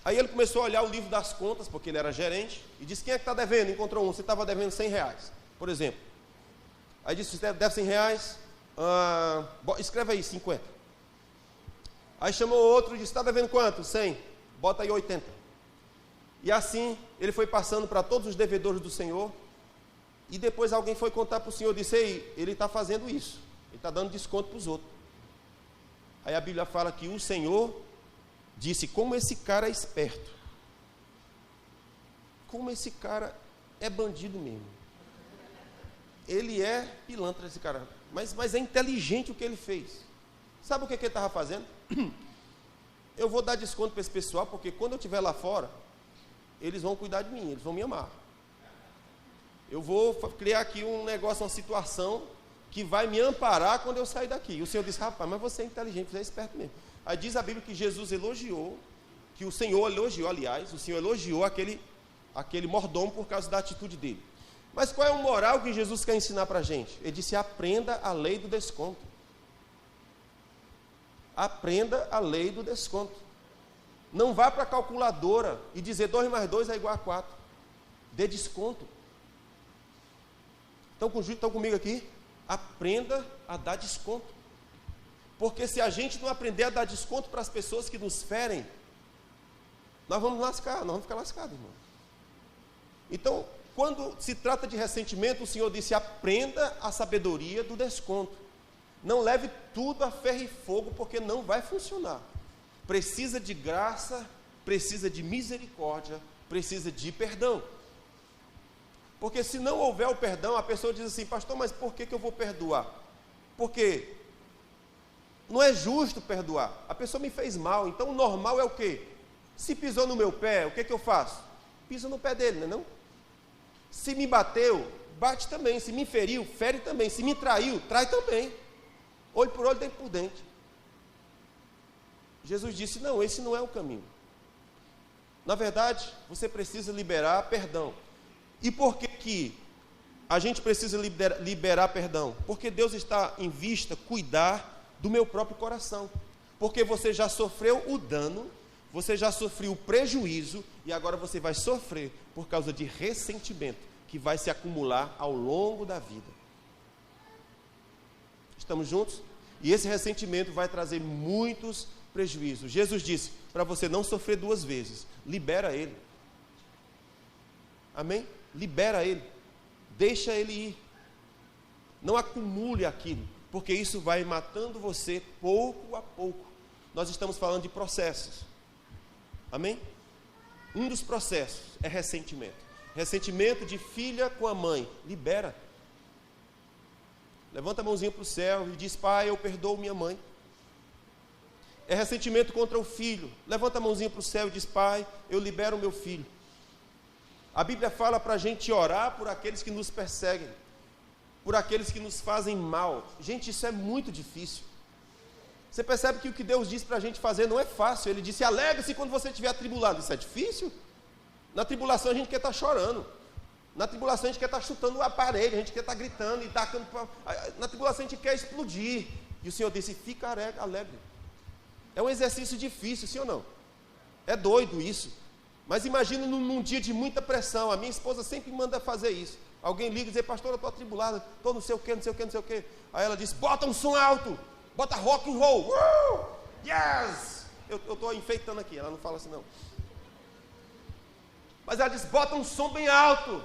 Aí ele começou a olhar o livro das contas, porque ele era gerente, e disse, quem é que está devendo? Encontrou um, você estava devendo R$100, por exemplo. Aí disse, você deve R$100, escreve aí 50. Aí chamou outro e disse, está devendo quanto? 100, bota aí 80. E assim, ele foi passando para todos os devedores do Senhor, e depois alguém foi contar para o Senhor, disse, ei, ele está fazendo isso, ele está dando desconto para os outros. Aí a Bíblia fala que o Senhor disse, como esse cara é esperto, como esse cara é bandido mesmo, ele é pilantra esse cara, mas é inteligente o que ele fez. Sabe o que ele estava fazendo? eu vou dar desconto para esse pessoal, porque quando eu estiver lá fora, eles vão cuidar de mim, eles vão me amar. Eu vou criar aqui um negócio, uma situação que vai me amparar quando eu sair daqui. E o Senhor disse, rapaz, mas você é inteligente, você é esperto mesmo. Aí diz a Bíblia que Jesus elogiou, que o Senhor elogiou, aliás, o Senhor elogiou aquele mordomo por causa da atitude dele. Mas qual é o moral que Jesus quer ensinar para a gente? Ele disse, aprenda a lei do desconto. Aprenda a lei do desconto. Não vá para a calculadora e dizer 2 mais 2 é igual a 4. Dê desconto. Estão comigo aqui? Aprenda a dar desconto. Porque se a gente não aprender a dar desconto para as pessoas que nos ferem, nós vamos lascar, nós vamos ficar lascados, irmão. Então, quando se trata de ressentimento, o Senhor disse, aprenda a sabedoria do desconto. Não leve tudo a ferro e fogo, porque não vai funcionar. Precisa de graça, precisa de misericórdia, precisa de perdão. Porque se não houver o perdão, a pessoa diz assim, pastor, mas por que eu vou perdoar? Porque não é justo perdoar. A pessoa me fez mal, então o normal é o quê? Se pisou no meu pé, o que eu faço? Piso no pé dele, não é não? Se me bateu, bate também. Se me feriu, fere também. Se me traiu, trai também. Olho por olho, dente por dente. Jesus disse, não, esse não é o caminho. Na verdade, você precisa liberar perdão. E por que a gente precisa liberar perdão? Porque Deus está em vista cuidar do meu próprio coração. Porque você já sofreu o dano, você já sofreu o prejuízo, e agora você vai sofrer por causa de ressentimento, que vai se acumular ao longo da vida. Estamos juntos? E esse ressentimento vai trazer muitos prejuízos. Jesus disse, para você não sofrer 2 vezes, libera ele. Amém? Libera ele. Deixa ele ir. Não acumule aquilo, porque isso vai matando você pouco a pouco. Nós estamos falando de processos. Amém? Um dos processos é ressentimento. Ressentimento de filha com a mãe. Libera. Levanta a mãozinha para o céu e diz, pai, eu perdoo minha mãe. É ressentimento contra o filho. Levanta a mãozinha para o céu e diz, pai, eu libero o meu filho. A Bíblia fala para a gente orar por aqueles que nos perseguem, por aqueles que nos fazem mal. Gente, isso é muito difícil. Você percebe que o que Deus diz para a gente fazer não é fácil. Ele disse, alegre-se quando você estiver atribulado. Isso é difícil? Na tribulação a gente quer estar chorando. Na tribulação a gente quer estar chutando a parede, a gente quer estar gritando e tacando. Na tribulação a gente quer explodir. E o Senhor disse, fica alegre. É um exercício difícil, sim ou não? É doido isso. Mas imagina num dia de muita pressão. A minha esposa sempre manda fazer isso. Alguém liga e diz, pastor, eu estou atribulada, estou não sei o que, não sei o que, não sei o que. Aí ela diz, bota um som alto, bota rock and roll. Yes! Eu estou enfeitando aqui, ela não fala assim não. Mas ela diz, bota um som bem alto.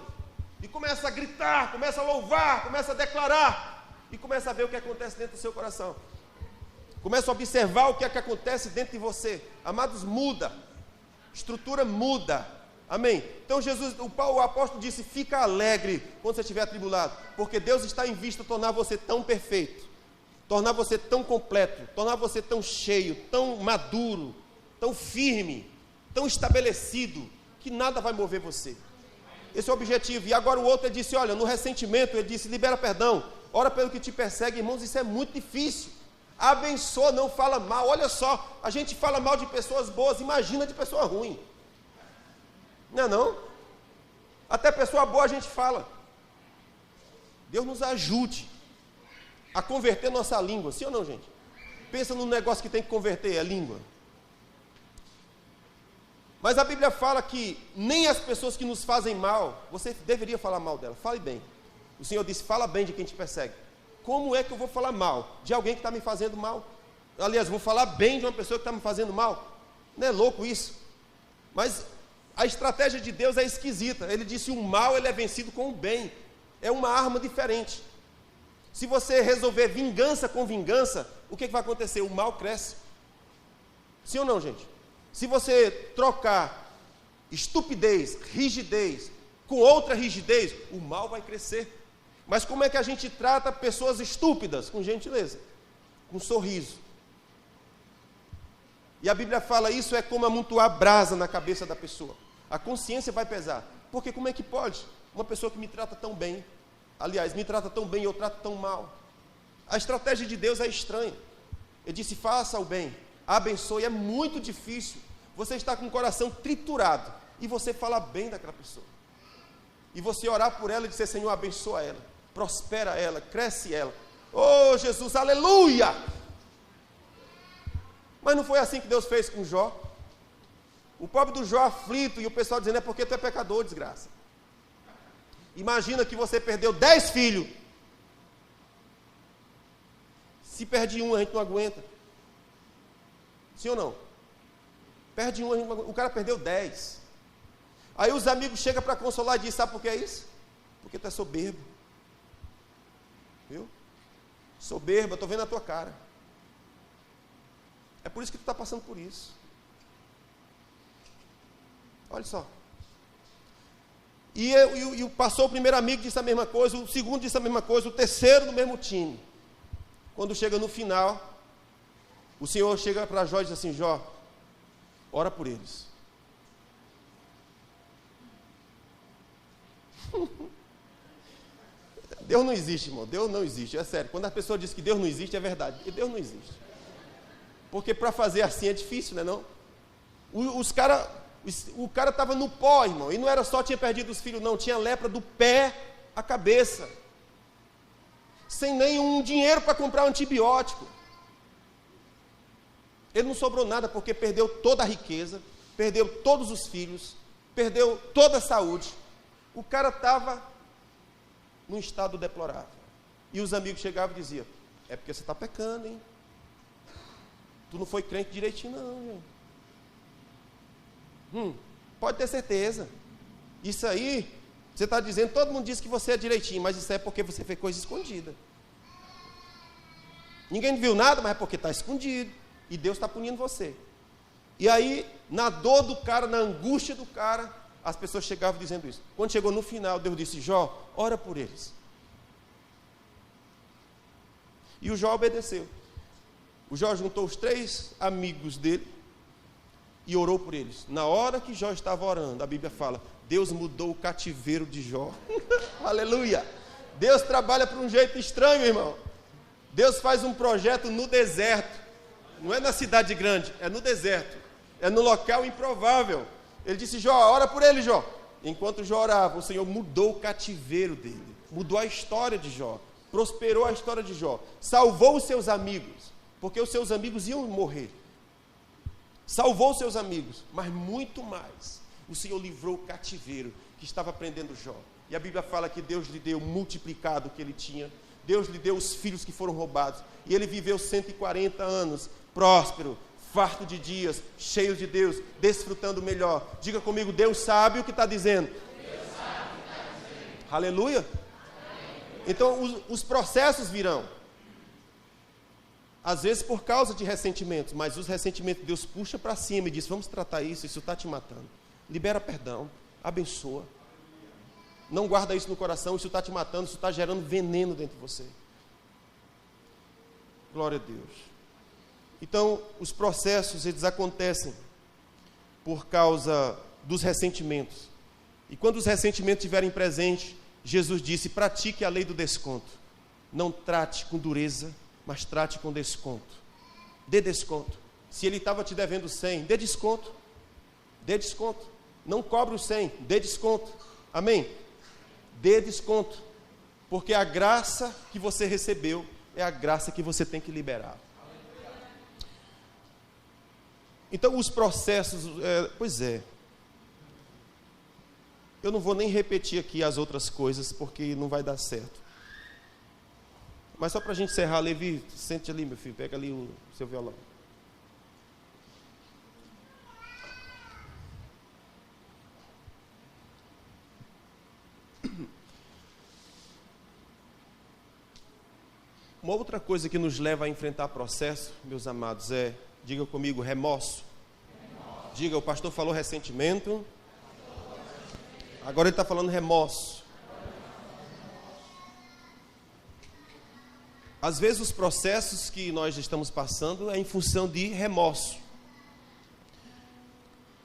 E começa a gritar, começa a louvar, começa a declarar. E começa a ver o que acontece dentro do seu coração. Começa a observar o que é que acontece dentro de você. Amados, muda. Estrutura muda. Amém? Então o apóstolo disse, fica alegre quando você estiver atribulado. Porque Deus está em vista de tornar você tão perfeito. Tornar você tão completo. Tornar você tão cheio, tão maduro, tão firme, tão estabelecido, que nada vai mover você. Esse é o objetivo. E agora o outro ele disse, olha, no ressentimento, ele disse, libera perdão. Ora pelo que te persegue, irmãos, isso é muito difícil. Abençoa, não fala mal. Olha só, a gente fala mal de pessoas boas, imagina de pessoa ruim. Não é não? Até pessoa boa a gente fala. Deus nos ajude a converter nossa língua, sim ou não, gente? Pensa num negócio que tem que converter, é a língua. Mas a Bíblia fala que nem as pessoas que nos fazem mal, você deveria falar mal dela, fale bem. O Senhor disse, fala bem de quem te persegue. Como é que eu vou falar mal de alguém que está me fazendo mal? Aliás, vou falar bem de uma pessoa que está me fazendo mal? Não é louco isso? Mas a estratégia de Deus é esquisita. Ele disse, o mal ele é vencido com o bem. É uma arma diferente. Se você resolver vingança com vingança, o que vai acontecer? O mal cresce. Sim ou não, gente? Se você trocar estupidez, rigidez, com outra rigidez, o mal vai crescer. Mas como é que a gente trata pessoas estúpidas? Com gentileza, com sorriso, E a Bíblia fala, isso é como amontoar brasa na cabeça da pessoa. A consciência vai pesar. Porque como é que pode? Uma pessoa que me trata tão bem, aliás, me trata tão bem e eu trato tão mal. A estratégia de Deus é estranha. Ele disse, faça o bem, abençoe. É muito difícil. Você está com o coração triturado e você fala bem daquela pessoa. E você orar por ela e dizer, Senhor, abençoa ela, prospera ela, cresce ela. Oh, Jesus, aleluia! Mas não foi assim que Deus fez com Jó? O pobre do Jó aflito e o pessoal dizendo, é porque tu é pecador, desgraça. Imagina que você perdeu 10 filhos. Se perde um, a gente não aguenta. Sim ou não? Perde um, o cara perdeu 10. Aí os amigos chegam para consolar e dizem, sabe por que é isso? Porque tu é soberbo. Viu? Soberba, estou vendo a tua cara. É por isso que tu está passando por isso. Olha só. E passou o primeiro amigo, disse a mesma coisa, o segundo disse a mesma coisa, o terceiro no mesmo time. Quando chega no final, o Senhor chega para Jó e diz assim, Jó, ora por eles. Deus não existe, irmão. Deus não existe, é sério. Quando a pessoa diz que Deus não existe, é verdade. E Deus não existe. Porque para fazer assim é difícil, né não? O cara estava no pó, irmão. E não era só tinha perdido os filhos, não. Tinha lepra do pé à cabeça. Sem nenhum dinheiro para comprar um antibiótico. Ele não sobrou nada porque perdeu toda a riqueza, perdeu todos os filhos, perdeu toda a saúde. O cara estava num estado deplorável. E os amigos chegavam e diziam, é porque você está pecando, hein? Tu não foi crente direitinho, não, gente. Pode ter certeza. Isso aí, você está dizendo, todo mundo diz que você é direitinho, mas isso é porque você fez coisa escondida. Ninguém viu nada, mas é porque está escondido. E Deus está punindo você. E aí, na dor do cara, na angústia do cara, as pessoas chegavam dizendo isso. Quando chegou no final, Deus disse, Jó, ora por eles. E o Jó obedeceu. O Jó juntou os 3 amigos dele e orou por eles. Na hora que Jó estava orando, a Bíblia fala, Deus mudou o cativeiro de Jó. Aleluia! Deus trabalha por um jeito estranho, irmão. Deus faz um projeto no deserto. Não é na cidade grande, é no deserto. É no local improvável. Ele disse, Jó, ora por ele, Jó. Enquanto Jó orava, o Senhor mudou o cativeiro dele. Mudou a história de Jó. Prosperou a história de Jó. Salvou os seus amigos. Porque os seus amigos iam morrer. Salvou os seus amigos. Mas muito mais. O Senhor livrou o cativeiro que estava prendendo Jó. E a Bíblia fala que Deus lhe deu multiplicado o que ele tinha. Deus lhe deu os filhos que foram roubados. E ele viveu 140 anos. Próspero. Farto de dias, cheio de Deus, desfrutando melhor. Diga comigo, Deus sabe o que está dizendo. Deus sabe o que está dizendo. Aleluia. Então, os processos virão. Às vezes por causa de ressentimentos, mas os ressentimentos Deus puxa para cima e diz, vamos tratar isso está te matando. Libera perdão, abençoa. Não guarda isso no coração, isso está te matando, isso está gerando veneno dentro de você. Glória a Deus. Então, os processos, eles acontecem por causa dos ressentimentos. E quando os ressentimentos estiverem presentes, Jesus disse, pratique a lei do desconto. Não trate com dureza, mas trate com desconto. Dê desconto. Se ele estava te devendo 100, dê desconto. Dê desconto. Não cobre os 100, dê desconto. Amém? Dê desconto. Porque a graça que você recebeu é a graça que você tem que liberar. Então, os processos, pois é. Eu não vou nem repetir aqui as outras coisas, porque não vai dar certo. Mas só para a gente encerrar, Levi, sente ali, meu filho, pega ali o seu violão. Uma outra coisa que nos leva a enfrentar processo, meus amados, diga comigo, remorso. Diga, o pastor falou ressentimento. Agora ele está falando remorso. Às vezes os processos que nós estamos passando é em função de remorso.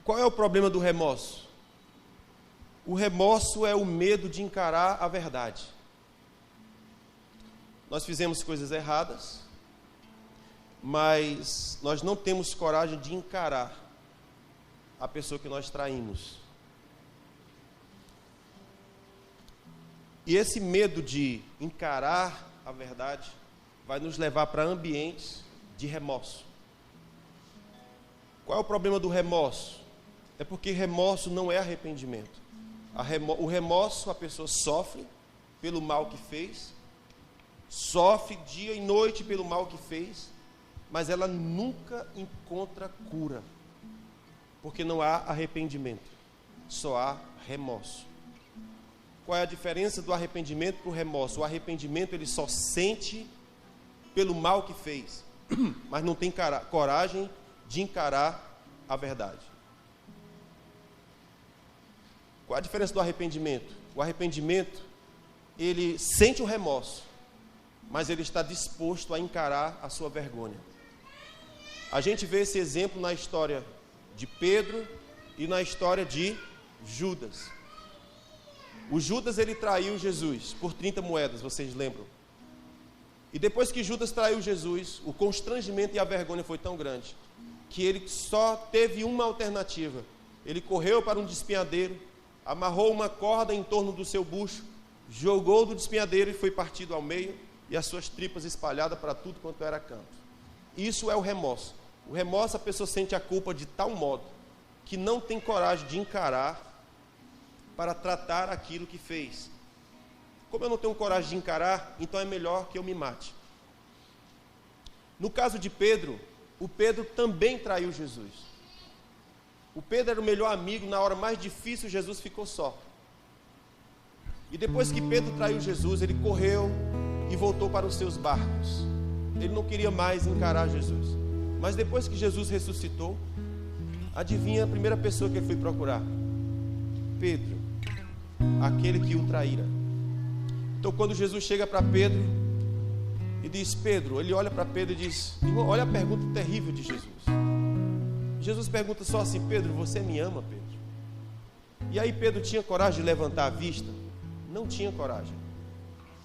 Qual é o problema do remorso? O remorso é o medo de encarar a verdade. Nós fizemos coisas erradas, mas nós não temos coragem de encarar a pessoa que nós traímos. E esse medo de encarar a verdade vai nos levar para ambientes de remorso. Qual é o problema do remorso? É porque remorso não é arrependimento. O remorso, a pessoa sofre pelo mal que fez, sofre dia e noite pelo mal que fez, mas ela nunca encontra cura, porque não há arrependimento, só há remorso. Qual é a diferença do arrependimento para o remorso? O arrependimento ele só sente pelo mal que fez, mas não tem coragem de encarar a verdade. Qual a diferença do arrependimento? O arrependimento, ele sente o remorso, mas ele está disposto a encarar a sua vergonha. A gente vê esse exemplo na história de Pedro e na história de Judas. O Judas, ele traiu Jesus por 30 moedas, vocês lembram? E depois que Judas traiu Jesus, o constrangimento e a vergonha foi tão grande, que ele só teve uma alternativa. Ele correu para um despenhadeiro, amarrou uma corda em torno do seu bucho, jogou do despenhadeiro e foi partido ao meio, e as suas tripas espalhadas para tudo quanto era canto. Isso é o remorso. O remorso, a pessoa sente a culpa de tal modo que não tem coragem de encarar para tratar aquilo que fez. Como eu não tenho coragem de encarar, então é melhor que eu me mate. No caso de Pedro, o Pedro também traiu Jesus. O Pedro era o melhor amigo, na hora mais difícil Jesus ficou só. E depois que Pedro traiu Jesus, ele correu e voltou para os seus barcos. Ele não queria mais encarar Jesus. Mas depois que Jesus ressuscitou, adivinha a primeira pessoa que ele foi procurar? Pedro, aquele que o traíra. Então quando Jesus chega para Pedro e diz, Pedro, ele olha para Pedro e diz, irmão, olha a pergunta terrível de Jesus. Jesus pergunta só assim, Pedro, você me ama, Pedro? E aí Pedro tinha coragem de levantar a vista? Não tinha coragem,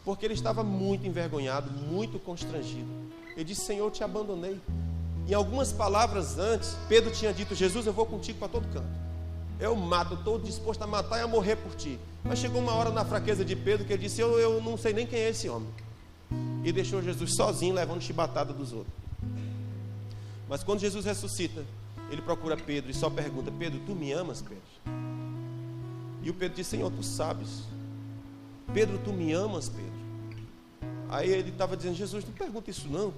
porque ele estava muito envergonhado, muito constrangido. Ele disse, Senhor, eu te abandonei. Em algumas palavras antes, Pedro tinha dito, Jesus, eu vou contigo para todo canto. Eu mato, estou disposto a matar e a morrer por ti. Mas chegou uma hora na fraqueza de Pedro que ele disse, eu não sei nem quem é esse homem. E deixou Jesus sozinho, levando chibatada dos outros. Mas quando Jesus ressuscita, ele procura Pedro e só pergunta, Pedro, tu me amas, Pedro? E o Pedro diz, Senhor, tu sabes. Pedro, tu me amas, Pedro? Aí ele estava dizendo, Jesus, não pergunta isso não.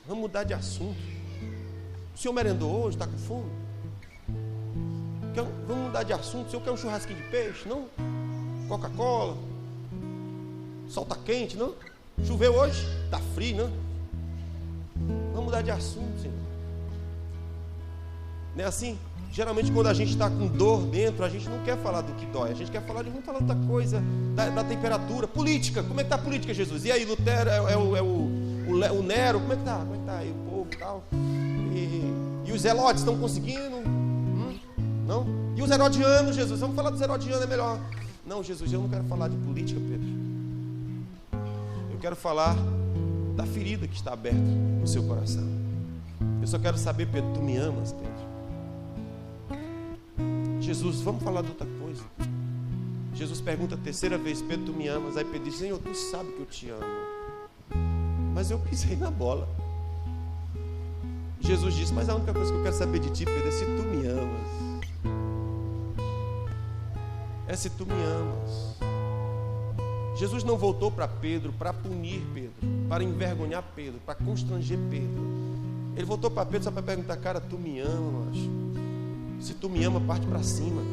Vamos mudar de assunto. O senhor merendou hoje, está com fome? Vamos mudar de assunto. O senhor quer um churrasquinho de peixe? Não? Coca-Cola? Sol está quente, não? Choveu hoje? Está frio, não? Vamos mudar de assunto, Senhor. Não é assim? Geralmente quando a gente está com dor dentro, a gente não quer falar do que dói. A gente quer falar de vamos falar de outra coisa, da temperatura. Política, como é que está a política, Jesus? E aí, Lutero, o Nero, como é que está? Como é que está aí o povo e tal? E os zelotes estão conseguindo? Não? E os herodianos, Jesus? Vamos falar dos herodianos, é melhor. Não, Jesus, eu não quero falar de política, Pedro. Eu quero falar da ferida que está aberta no seu coração. Eu só quero saber, Pedro, tu me amas, Pedro? Jesus, vamos falar de outra coisa. Jesus pergunta a terceira vez, Pedro, tu me amas? Aí Pedro diz, Senhor, tu sabe que eu te amo, mas eu pisei na bola. Jesus disse, mas a única coisa que eu quero saber de ti, Pedro, é se tu me amas. É se tu me amas. Jesus não voltou para Pedro para punir Pedro, para envergonhar Pedro, para constranger Pedro. Ele voltou para Pedro só para perguntar, cara, tu me amas? Se tu me ama, parte para cima.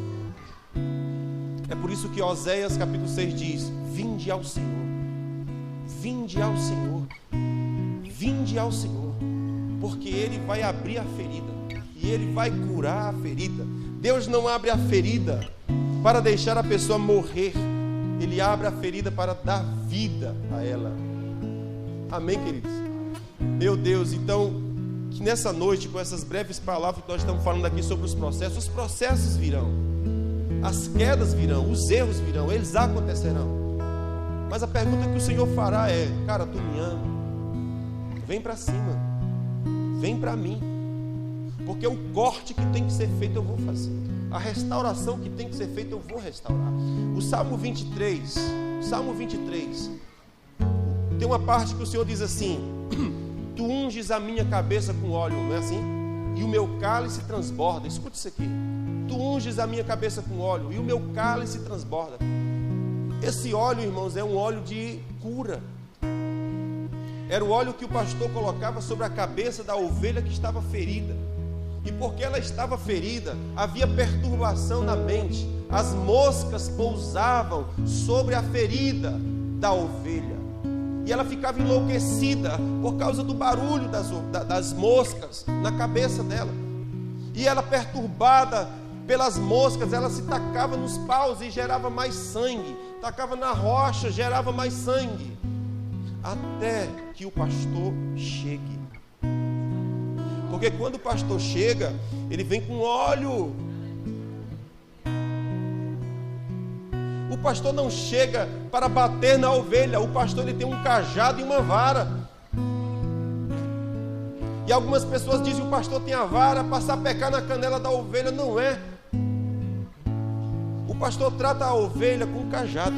É por isso que Oséias capítulo 6 diz, vinde ao Senhor, vinde ao Senhor, vinde ao Senhor, porque Ele vai abrir a ferida, e Ele vai curar a ferida. Deus não abre a ferida para deixar a pessoa morrer, Ele abre a ferida para dar vida a ela. Amém, queridos? Meu Deus, então que nessa noite, com essas breves palavras que nós estamos falando aqui sobre os processos virão, as quedas virão, os erros virão, eles acontecerão. Mas a pergunta que o Senhor fará é: cara, tu me ama? Vem para cima, vem para mim, porque o corte que tem que ser feito eu vou fazer, a restauração que tem que ser feita eu vou restaurar. O Salmo 23, tem uma parte que o Senhor diz assim: tu unges a minha cabeça com óleo, não é assim? E o meu cálice transborda. Escuta isso aqui: tu unges a minha cabeça com óleo e o meu cálice transborda. Esse óleo, irmãos, é um óleo de cura. Era o óleo que o pastor colocava sobre a cabeça da ovelha que estava ferida. E porque ela estava ferida, havia perturbação na mente. As moscas pousavam sobre a ferida da ovelha. E ela ficava enlouquecida por causa do barulho das moscas na cabeça dela. E ela, perturbada pelas moscas, ela se tacava nos paus e gerava mais sangue. Tacava na rocha, gerava mais sangue. Até que o pastor chegue. Porque quando o pastor chega, ele vem com óleo. O pastor não chega para bater na ovelha. O pastor, ele tem um cajado e uma vara. E algumas pessoas dizem que o pastor tem a vara para sapecar na canela da ovelha. Não é. O pastor trata a ovelha com o cajado.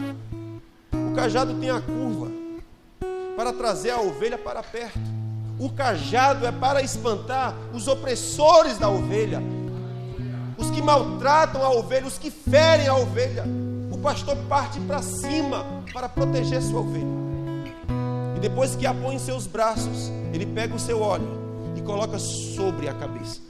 O cajado tem a curva para trazer a ovelha para perto. O cajado é para espantar os opressores da ovelha, os que maltratam a ovelha, os que ferem a ovelha. O pastor parte para cima para proteger sua ovelha. E depois que a põe em seus braços, ele pega o seu óleo e coloca sobre a cabeça,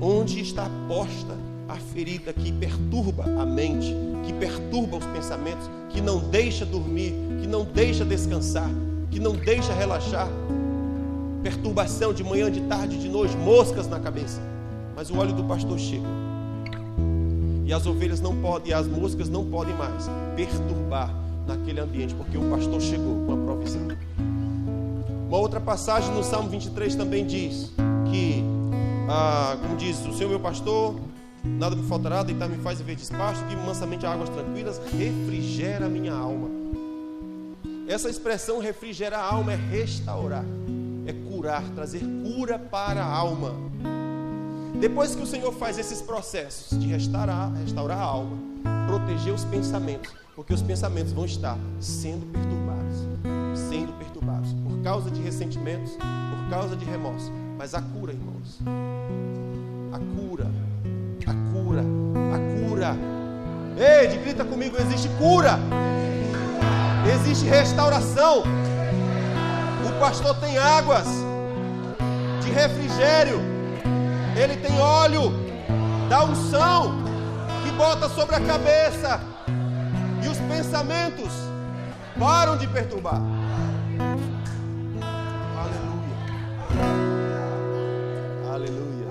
onde está posta a ferida que perturba a mente, que perturba os pensamentos, que não deixa dormir, que não deixa descansar, que não deixa relaxar. Perturbação de manhã, de tarde, de noite, moscas na cabeça. Mas o óleo do pastor chega. E as ovelhas não podem, as moscas não podem mais perturbar naquele ambiente, porque o pastor chegou com a provisão. Uma outra passagem no Salmo 23 também diz que, como diz, o Senhor meu pastor, nada me faltará, deitar-me faz em verdes pastos, guia-me mansamente a águas tranquilas, refrigera a minha alma. Essa expressão refrigerar a alma é restaurar, é curar, trazer cura para a alma. Depois que o Senhor faz esses processos de restaurar a alma, proteger os pensamentos, porque os pensamentos vão estar sendo perturbados por causa de ressentimentos, por causa de remorso. Mas a cura, irmãos, a cura. Ei, grita comigo: existe cura, existe restauração. O pastor tem águas de refrigério, ele tem óleo da unção que bota sobre a cabeça, e os pensamentos param de perturbar. Aleluia.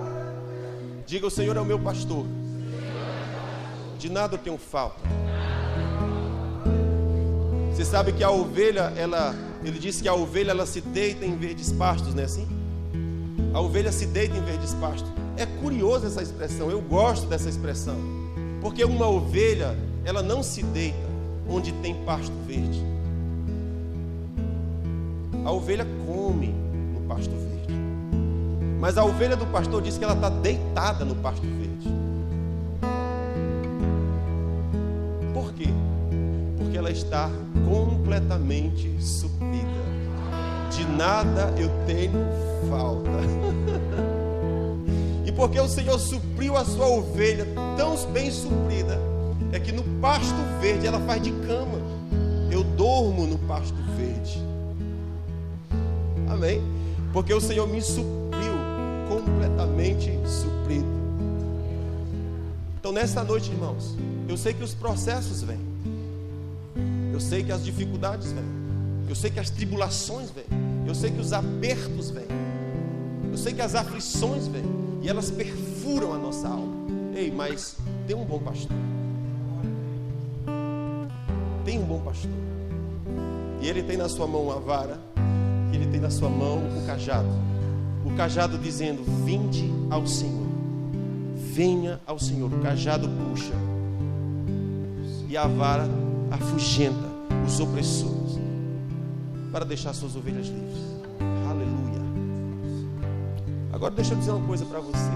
Diga: o Senhor é o meu pastor, de nada eu tenho falta. Você sabe que a ovelha, ele disse que a ovelha, ela se deita em verdes pastos, não é assim? A ovelha se deita em verdes pastos. É curioso essa expressão, eu gosto dessa expressão, porque uma ovelha, ela não se deita onde tem pasto verde. A ovelha come no pasto verde, mas a ovelha do pastor diz que ela está deitada no pasto verde. Por quê? Porque ela está completamente suprida. De nada eu tenho falta. E porque o Senhor supriu a sua ovelha tão bem suprida, é que no pasto verde ela faz de cama. Eu durmo no pasto verde. Amém? Porque o Senhor me supriu, completamente suprido. Então nessa noite, irmãos, eu sei que os processos vêm, eu sei que as dificuldades vêm, eu sei que as tribulações vêm, eu sei que os apertos vêm, eu sei que as aflições vêm, e elas perfuram a nossa alma. Ei, mas tem um bom pastor. Tem um bom pastor. E ele tem na sua mão a vara, e ele tem na sua mão o cajado. O cajado dizendo: vinde ao Senhor. Venha ao Senhor. O cajado puxa. E a vara afugenta os opressores para deixar suas ovelhas livres. Aleluia. Agora deixa eu dizer uma coisa para você.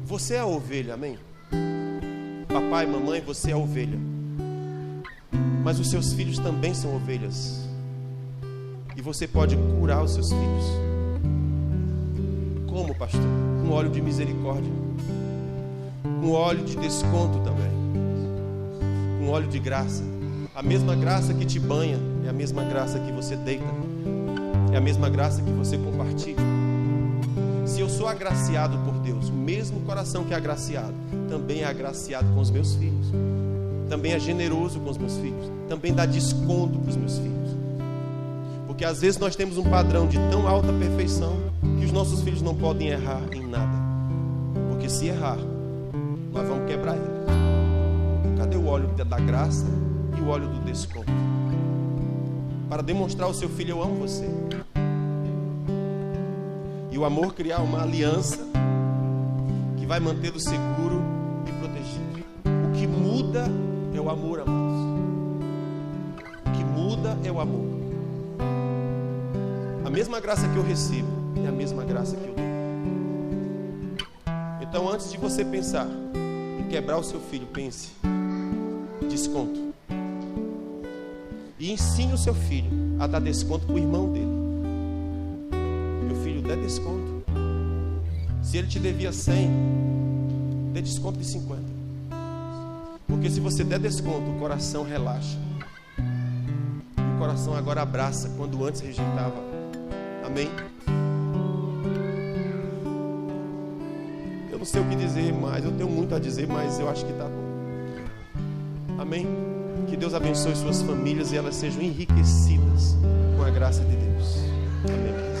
Você é a ovelha, amém? Papai, mamãe, você é a ovelha. Mas os seus filhos também são ovelhas. E você pode curar os seus filhos. Como, pastor? Com óleo de misericórdia. Com óleo de desconto também. Com óleo de graça. A mesma graça que te banha é a mesma graça que você deita. É a mesma graça que você compartilha. Se eu sou agraciado por Deus, o mesmo coração que é agraciado também é agraciado com os meus filhos. Também é generoso com os meus filhos. Também dá desconto para os meus filhos. Porque às vezes nós temos um padrão de tão alta perfeição que os nossos filhos não podem errar em nada. Porque se errar, nós vamos quebrar ele. Cadê o óleo da graça e o óleo do desconto? Para demonstrar ao seu filho: eu amo você. E o amor criar uma aliança que vai mantê-lo seguro e protegido. O que muda é o amor, amados. O que muda é o amor. A mesma graça que eu recebo é a mesma graça que eu dou. Então, antes de você pensar em quebrar o seu filho, pense: desconto. E ensine o seu filho a dar desconto para o irmão dele. Meu filho, dê desconto. Se ele te devia 100, dê desconto de 50. Porque se você der desconto, o coração relaxa. E o coração agora abraça quando antes rejeitava. Amém? Eu não sei o que dizer mais. Eu tenho muito a dizer, mas eu acho que está bom. Amém? Que Deus abençoe suas famílias e elas sejam enriquecidas com a graça de Deus. Amém.